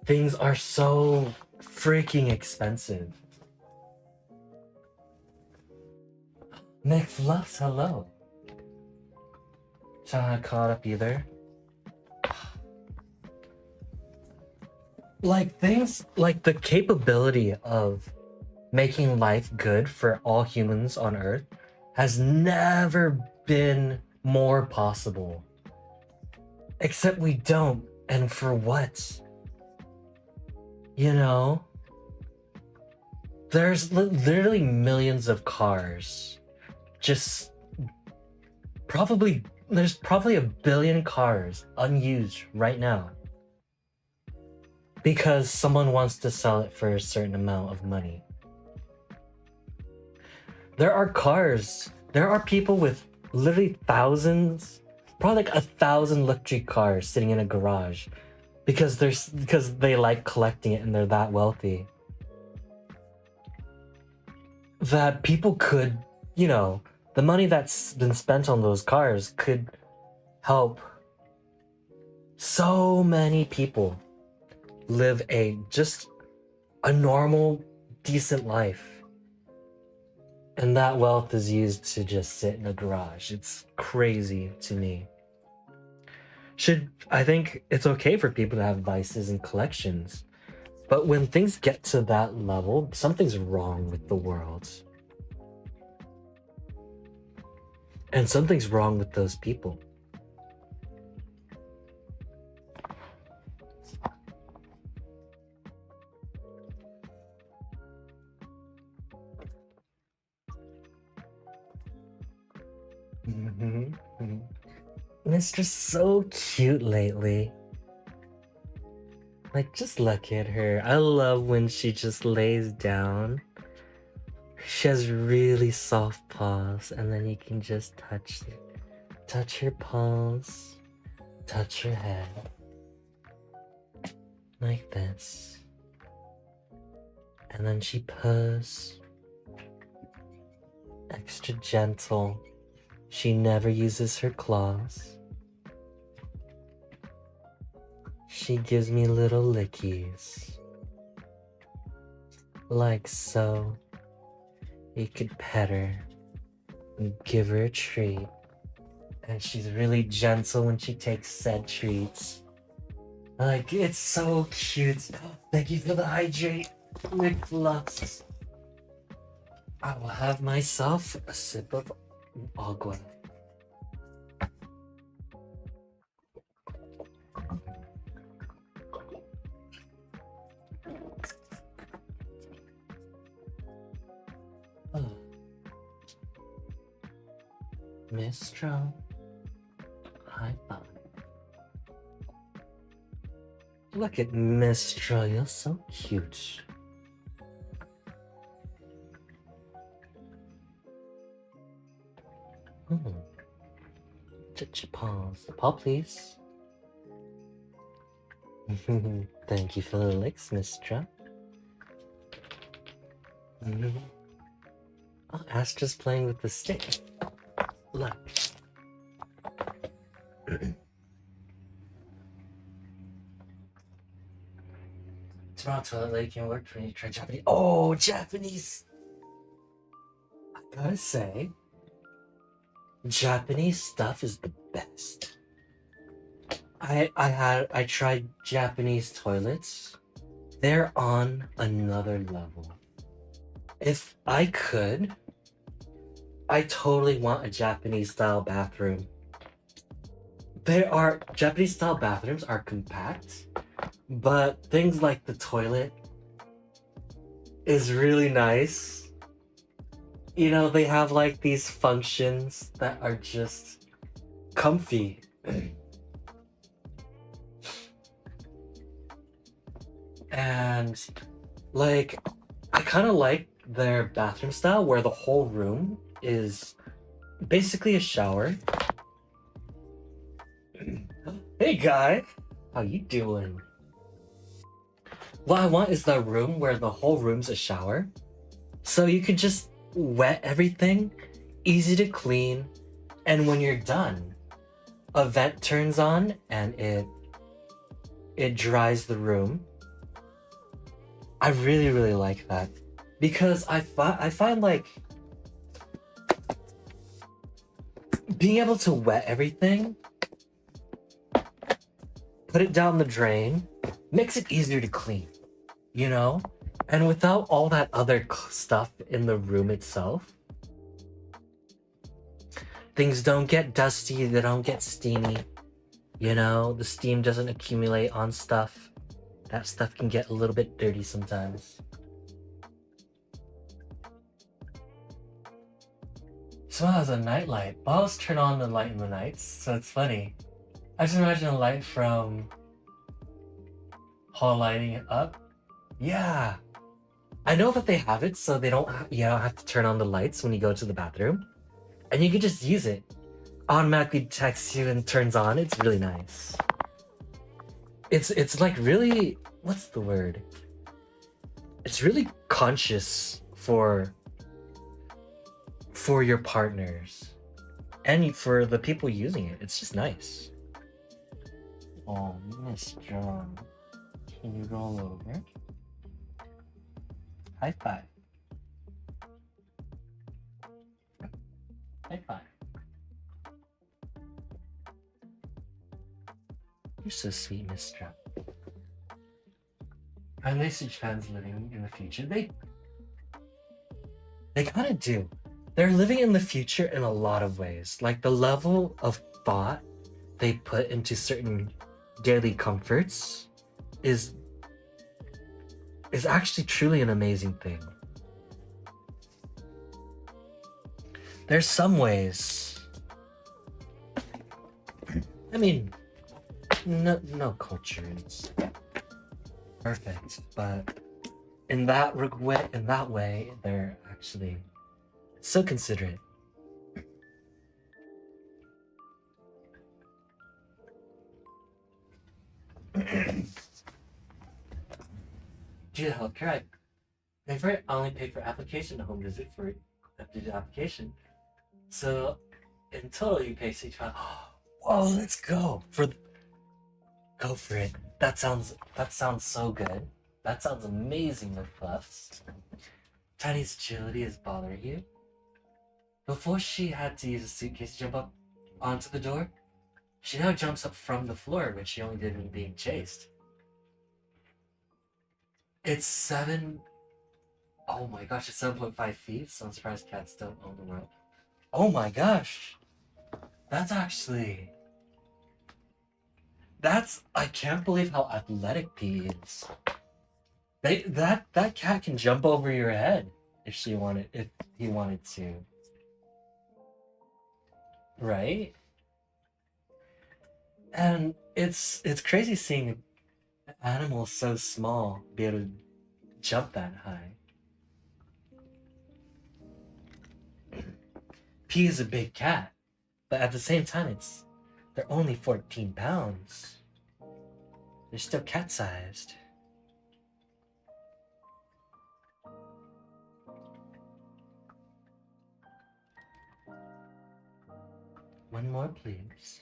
things are so freaking expensive? McFluffs, hello. Not caught up either. Like things like the capability of making life good for all humans on Earth has never been more possible. Except we don't, and for what? There's literally millions of cars. There's probably a billion cars unused right now. Because someone wants to sell it for a certain amount of money. There are people with literally thousands, probably like 1,000 luxury cars sitting in a garage because they like collecting it and they're that wealthy. That people could, the money that's been spent on those cars could help so many people live just a normal, decent life. And that wealth is used to just sit in a garage. It's crazy to me. I think it's okay for people to have vices and collections. But when things get to that level, something's wrong with the world. And something's wrong with those people. Mistra's so cute lately. Like, just look at her. I love when she just lays down. She has really soft paws, and then you can just touch her paws, touch her head, like this. And then she purrs, extra gentle. She never uses her claws. She gives me little lickies, like so. You could pet her and give her a treat. And she's really gentle when she takes said treats. Like, it's so cute. Thank you for the hydrate, McFlux. I will have myself a sip of agua. Oh. Mystra, high five. Look at Mystra, you're so cute. Touch your paws. Paw, please. Thank you for the licks, Mystra. Oh, Astra's playing with the stick. Look. Tomorrow toilet lady can work for you. Try Japanese. Oh, Japanese! I gotta say, Japanese stuff is the best. I tried Japanese toilets. They're on another level. If I could, I totally want a Japanese style bathroom. Japanese style bathrooms are compact, but things like the toilet is really nice. You know, they have like these functions that are just comfy. And like, I kind of like their bathroom style where the whole room is basically a shower. Hey guy, how you doing? What I want is the room where the whole room's a shower. So you could just wet everything, easy to clean, and when you're done, a vent turns on and it dries the room. I really, really like that. Because I find like being able to wet everything, put it down the drain, makes it easier to clean, you know? And without all that other stuff in the room itself, things don't get dusty, they don't get steamy, you know? The steam doesn't accumulate on stuff. That stuff can get a little bit dirty sometimes. Someone has a nightlight. I always turn on the light in the nights, so it's funny. I just imagine a light from hall lighting it up. Yeah. I know that they have it so they don't have to turn on the lights when you go to the bathroom. And you can just use it. Automatically texts you and turns on. It's really nice. It's like really, what's the word? It's really conscious for your partners and for the people using it. It's just nice. Oh, Miss John, can you roll over? High five. High five. You're so sweet, Miss John. And they see fans living in the future. They kind of do. They're living in the future in a lot of ways. Like the level of thought they put into certain daily comforts is actually truly an amazing thing. There's some ways mean, no culture is perfect, but in that way, they're actually so considerate. Due to healthcare, I only pay for application to home visit for due to application. So in total, you pay 65. Whoa, let's go for it. That sounds so good. That sounds amazing with Fluffs. Tiny's agility is bothering you. Before she had to use a suitcase to jump up onto the door, she now jumps up from the floor, which she only did when being chased. It's 7. Oh my gosh, it's 7.5 feet, so I'm surprised cats don't own the world. Oh my gosh. That's actually... I can't believe how athletic P is. That cat can jump over your head if he wanted to. Right? And it's crazy seeing an animal so small be able to jump that high. P is a big cat, but at the same time they're only 14 pounds. They're still cat-sized. One more, please.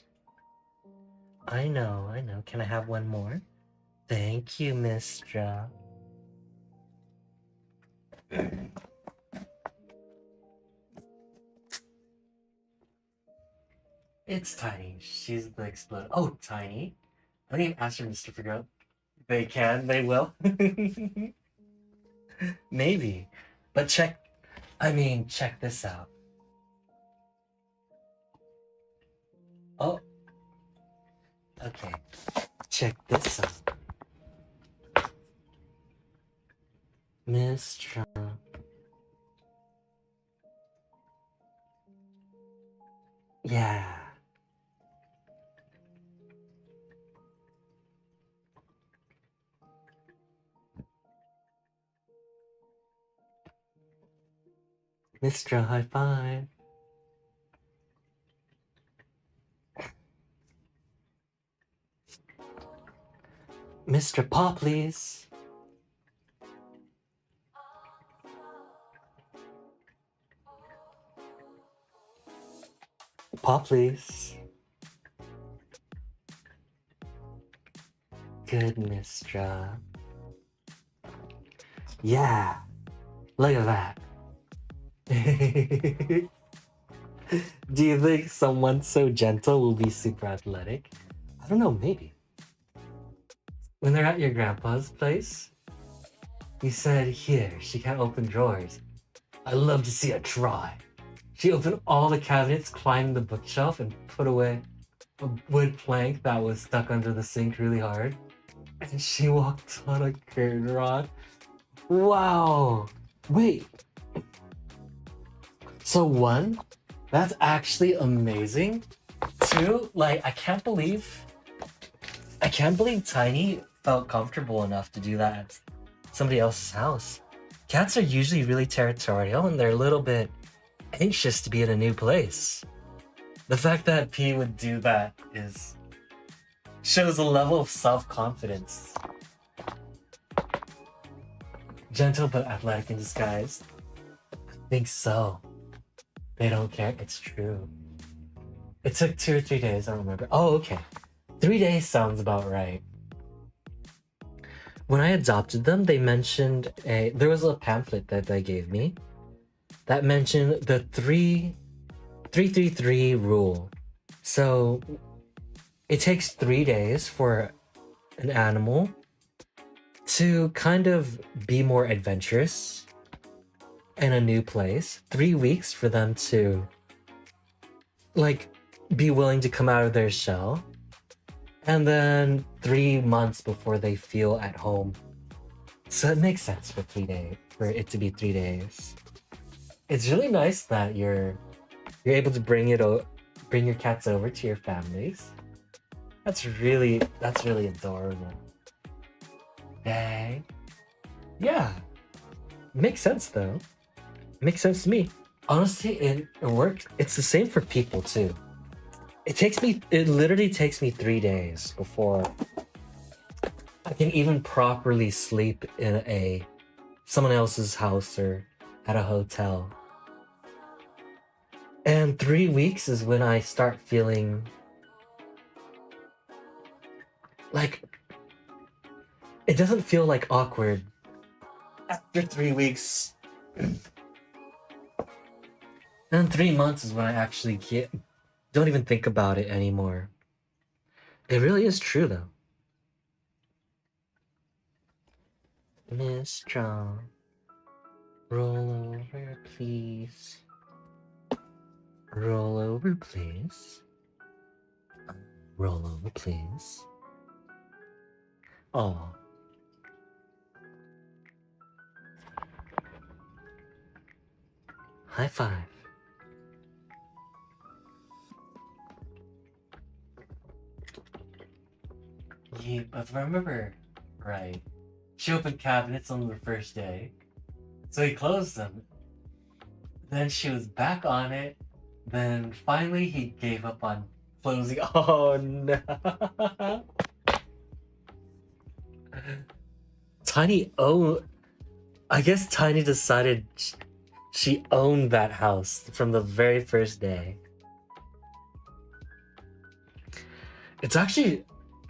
I know. Can I have one more? Thank you, Mystra. It's Tiny. She's the exploder. Oh, Tiny. Don't even ask your Mr. figure out. They can, they will. Maybe. But check this out. Oh. Okay. Check this out. Mystra. Yeah. Mystra, high five. Mr. Paw, please. Paw, please. Good, Mystra. Yeah. Look at that. Do you think someone so gentle will be super athletic? I don't know, maybe. When they're at your grandpa's place, you said, here, she can't open drawers. I love to see her try. She opened all the cabinets, climbed the bookshelf, and put away a wood plank that was stuck under the sink really hard. And she walked on a curtain rod. Wow. Wait. So 1, that's actually amazing. 2, like, I can't believe Tiny felt comfortable enough to do that at somebody else's house. Cats are usually really territorial and they're a little bit anxious to be in a new place. The fact that P would do that shows a level of self-confidence. Gentle but athletic in disguise. I think so. They don't care. It's true. It took 2 or 3 days. I don't remember. Oh, okay. 3 days sounds about right. When I adopted them, they mentioned there was a pamphlet that they gave me that mentioned the 3-3-3 rule. So it takes 3 days for an animal to kind of be more adventurous in a new place. 3 weeks for them to like be willing to come out of their shell. And then 3 months before they feel at home. So it makes sense for it to be 3 days. It's really nice that you're able to bring your cats over to your families. that's really adorable. Dang. Yeah. Makes sense though. Makes sense to me. Honestly, it works. It's the same for people too. It literally takes me 3 days before I can even properly sleep in someone else's house or at a hotel. And 3 weeks is when I start feeling like it doesn't feel like awkward. After 3 weeks, and 3 months is when I actually don't even think about it anymore. It really is true though. Mystra, roll over, please. Roll over, please. Roll over, please. Oh. High five. Yeah, but if I remember right, she opened cabinets on the first day, so he closed them. Then she was back on it. Then finally he gave up on closing. Oh no! Tiny I guess Tiny decided she owned that house from the very first day.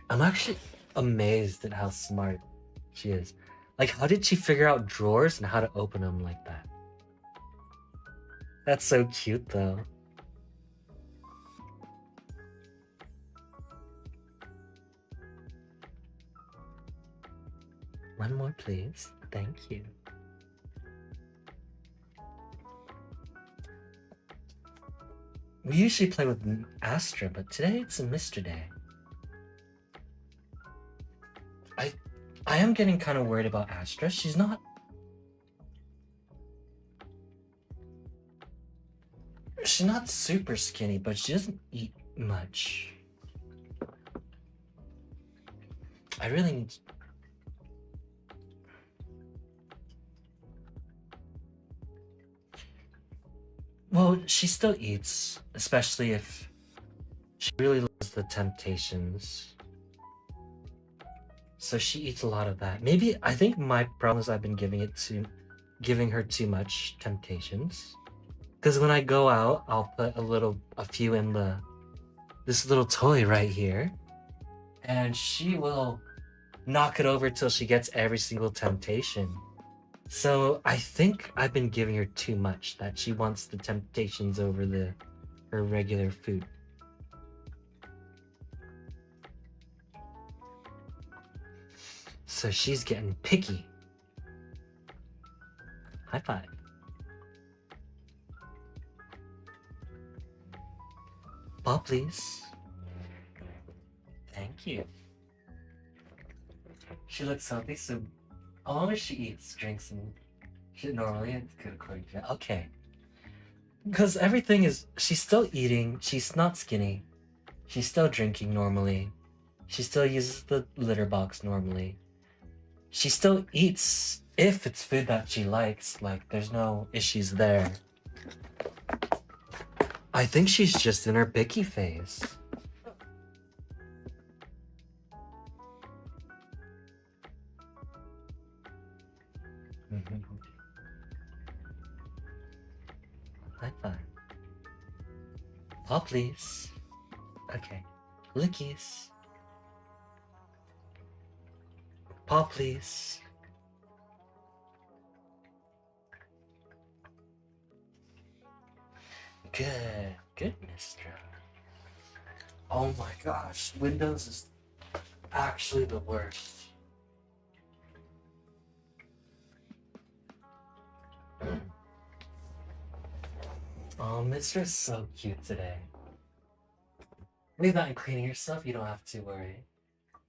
I'm actually amazed at how smart she is. Like, how did she figure out drawers and how to open them like that? That's so cute, though. One more, please. Thank you. We usually play with Astra, but today it's a Mr. Day. I am getting kind of worried about Astra. She's not super skinny, but she doesn't eat much. I really need. Well, she still eats, especially if she really loves the Temptations. So she eats a lot of that. Maybe I think my problem is I've been giving her too much Temptations. Because when I go out, I'll put a few in this little toy right here, and she will knock it over till she gets every single Temptation. So I think I've been giving her too much, that she wants the Temptations over her regular food. So she's getting picky. High five. Ball, please. Thank you. She looks healthy, so as long as she eats, drinks, and shit normally, it's good according to that. Okay. Because she's still eating, she's not skinny, she's still drinking normally, she still uses the litter box normally, she still eats if it's food that she likes, like there's no issues there. I think she's just in her picky phase. High five. Paw, please. Okay. Lickies. Paw, please. Good, Mystra. Oh my gosh, Windows is actually the worst. Oh, Mistra's so cute today. Leave that in cleaning your stuff, you don't have to worry.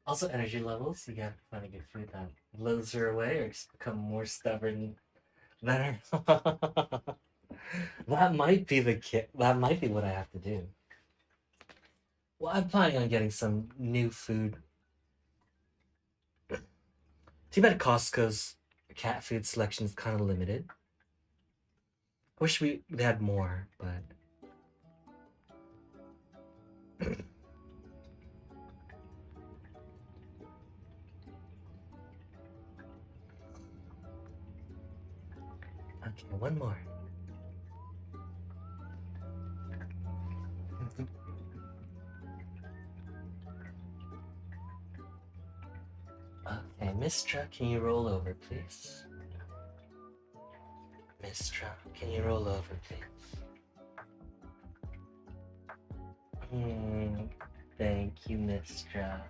Also, energy levels, you gotta find a good food that blows her away or just become more stubborn than her. That might be what I have to do. Well, I'm planning on getting some new food. Too bad Costco's cat food selection is kind of limited. Wish we had more, but okay, one more. Okay, Mystra, can you roll over, please? Mystra, can you roll over, please? Thank you, Mystra.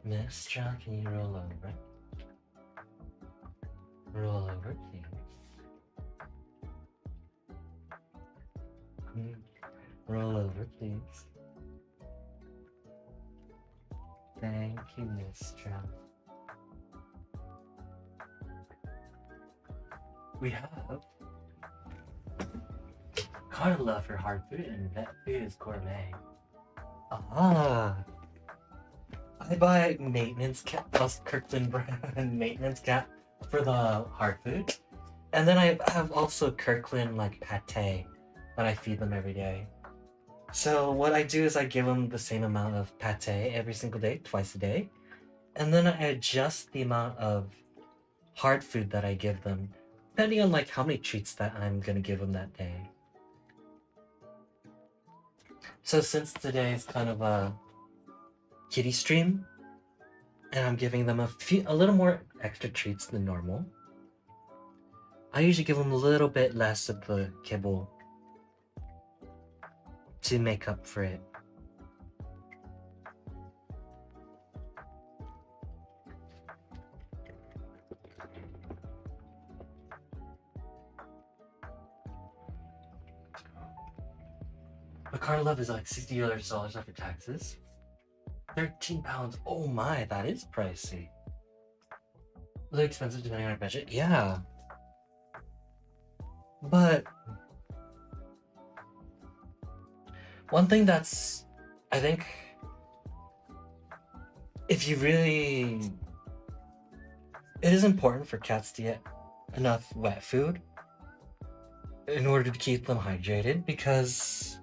Mystra, can you roll over? Roll over, please. Roll over, please. Thank you, Mystra. We have gotta love her hard food, and that food is gourmet. Ah, I buy maintenance cat plus Kirkland brand maintenance cat for the hard food, and then I have also Kirkland like pate that I feed them every day. So what I do is I give them the same amount of pate every single day, twice a day, and then I adjust the amount of hard food that I give them, depending on like how many treats that I'm gonna give them that day. So since today is kind of a kitty stream, and I'm giving them a little more extra treats than normal, I usually give them a little bit less of the kibble to make up for it. A car love is like $60 after taxes. 13 pounds. Oh my, that is pricey. Really expensive depending on our budget. Yeah. But one thing that's, I think, if you really, it is important for cats to get enough wet food in order to keep them hydrated, because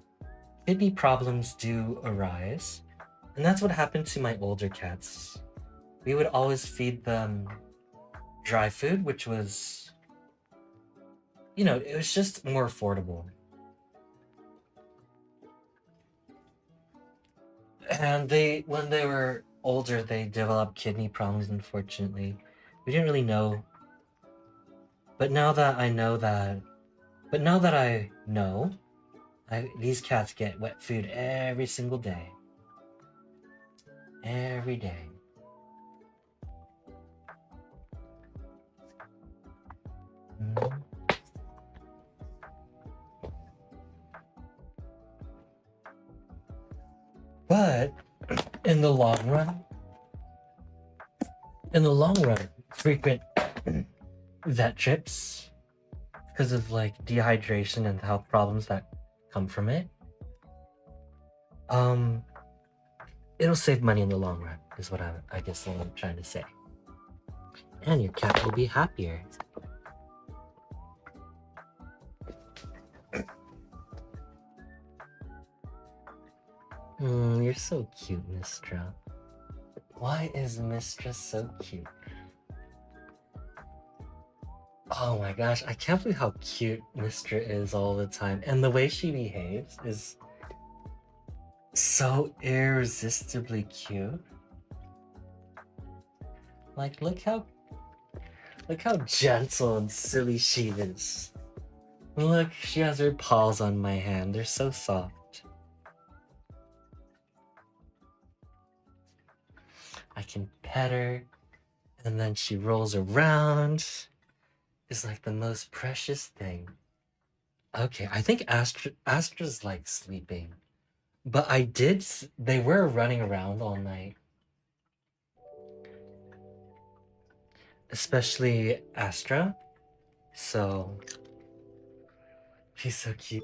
kidney problems do arise. And that's what happened to my older cats. We would always feed them dry food, which was, it was just more affordable. And when they were older, they developed kidney problems, unfortunately. We didn't really know. But now that I know, these cats get wet food every single day. Every day. But in the long run, frequent vet trips because of like dehydration and health problems that come from it, it'll save money in the long run, is what I guess what I'm trying to say. And your cat will be happier. You're so cute, Mystra. Why is Mystra so cute? Oh my gosh, I can't believe how cute Mystra is all the time. And the way she behaves is so irresistibly cute. Like, look how gentle and silly she is. Look, she has her paws on my hand. They're so soft. I can pet her, and then she rolls around. It's like the most precious thing. Okay, I think Astra's like sleeping. But they were running around all night. Especially Astra. So She's so cute.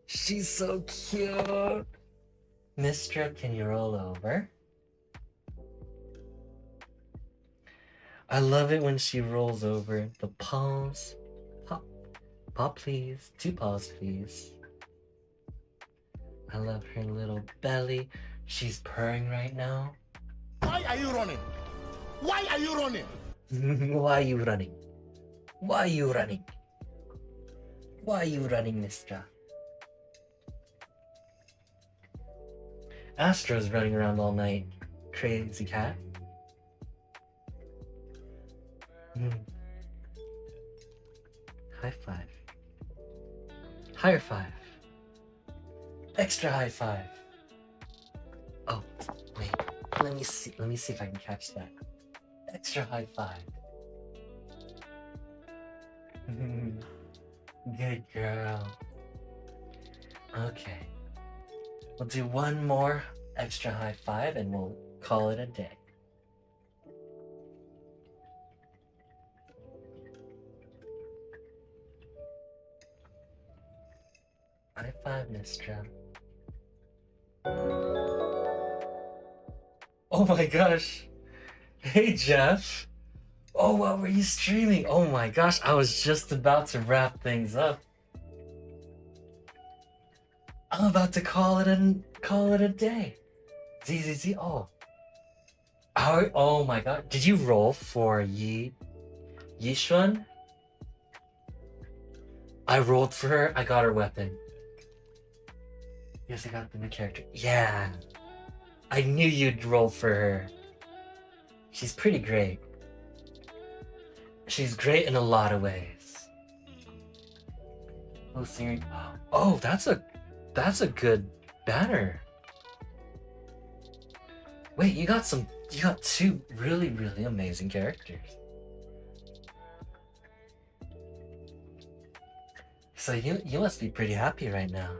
She's so cute. Mystra, can you roll over? I love it when she rolls over. The paws. Pop. Pop, please. 2 paws, please. I love her little belly. She's purring right now. Why are you running? Why are you running? Why are you running? Why are you running? Why are you running, Mystra? Astra's running around all night. Crazy cat. High five. Higher five. Extra high five. Oh, wait. Let me see if I can catch that. Extra high five. Good girl. Okay. We'll do one more extra high five and we'll call it a day. High five, Mystra. Oh my gosh. Hey, Jeff. Oh, what were you streaming? Oh my gosh, I was just about to wrap things up. I'm about to call it a day. ZZZ. Oh my god. Did you roll for Yishun? I rolled for her. I got her weapon. Yes, I got the new character. Yeah. I knew you'd roll for her. She's pretty great. She's great in a lot of ways. Oh, Siri. Oh, that's a good banner. Wait, you got 2 really, really amazing characters. So you must be pretty happy right now.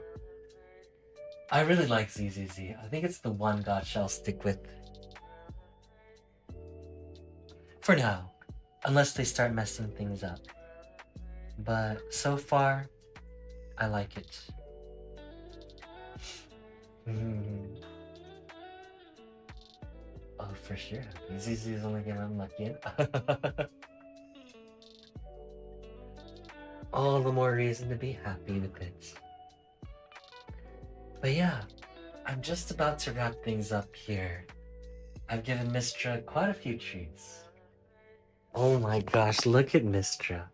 I really like ZZZ. I think it's the one gotcha I'll stick with. For now. Unless they start messing things up. But so far, I like it. Oh, for sure. ZZ is only game I'm lucky in. All the more reason to be happy with it. But yeah, I'm just about to wrap things up here. I've given Mystra quite a few treats. Oh my gosh, look at Mystra.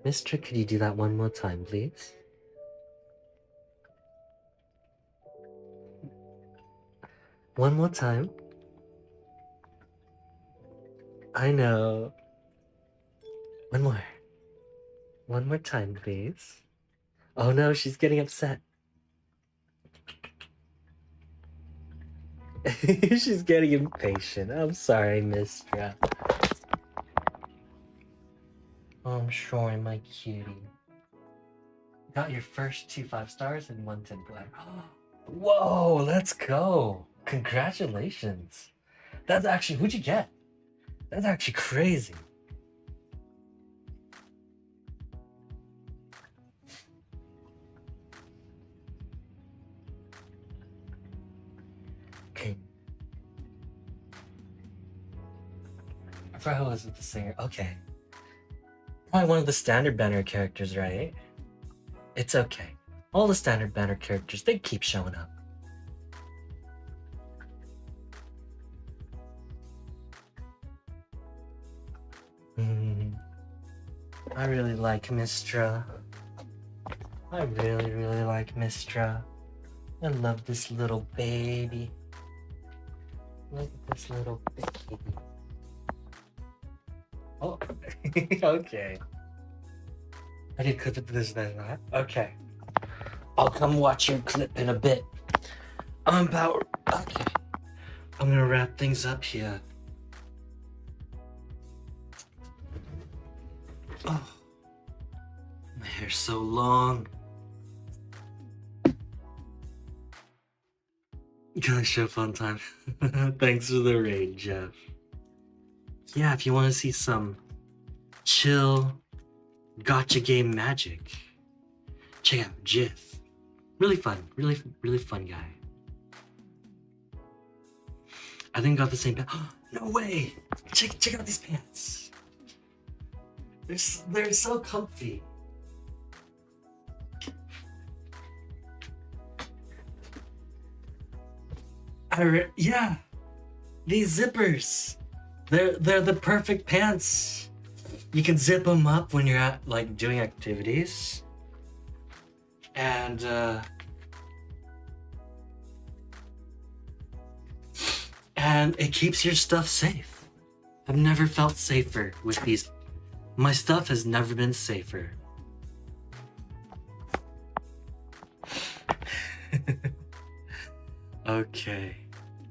Mystra, could you do that one more time, please? One more time. I know. One more. One more time, please. Oh no, she's getting upset. She's getting impatient. I'm sorry, Mystra. Oh, I'm sure, my cutie. Got your first 2 5-stars and 1 10 black. Whoa, let's go. Congratulations. That's actually, who'd you get? That's actually crazy. Okay. I forgot who was with the singer. Okay. Probably one of the standard banner characters, right? It's okay. All the standard banner characters, they keep showing up. I really like Mystra. I really, really like Mystra. I love this little baby. Look at this little baby. Oh, okay. I did clip it to this then, right? Okay. I'll come watch your clip in a bit. Okay. I'm gonna wrap things up here. Oh, my hair's so long. Gotta show fun time. Thanks for the raid, Jeff. Yeah, if you want to see some chill gotcha game magic. Check out Jiff. Really fun, really fun guy. I think I got the same pants. No way! Check out these pants. They're so comfy. Yeah, these zippers. They're the perfect pants. You can zip them up when you're at like doing activities, and it keeps your stuff safe. I've never felt safer with these. My stuff has never been safer. Okay.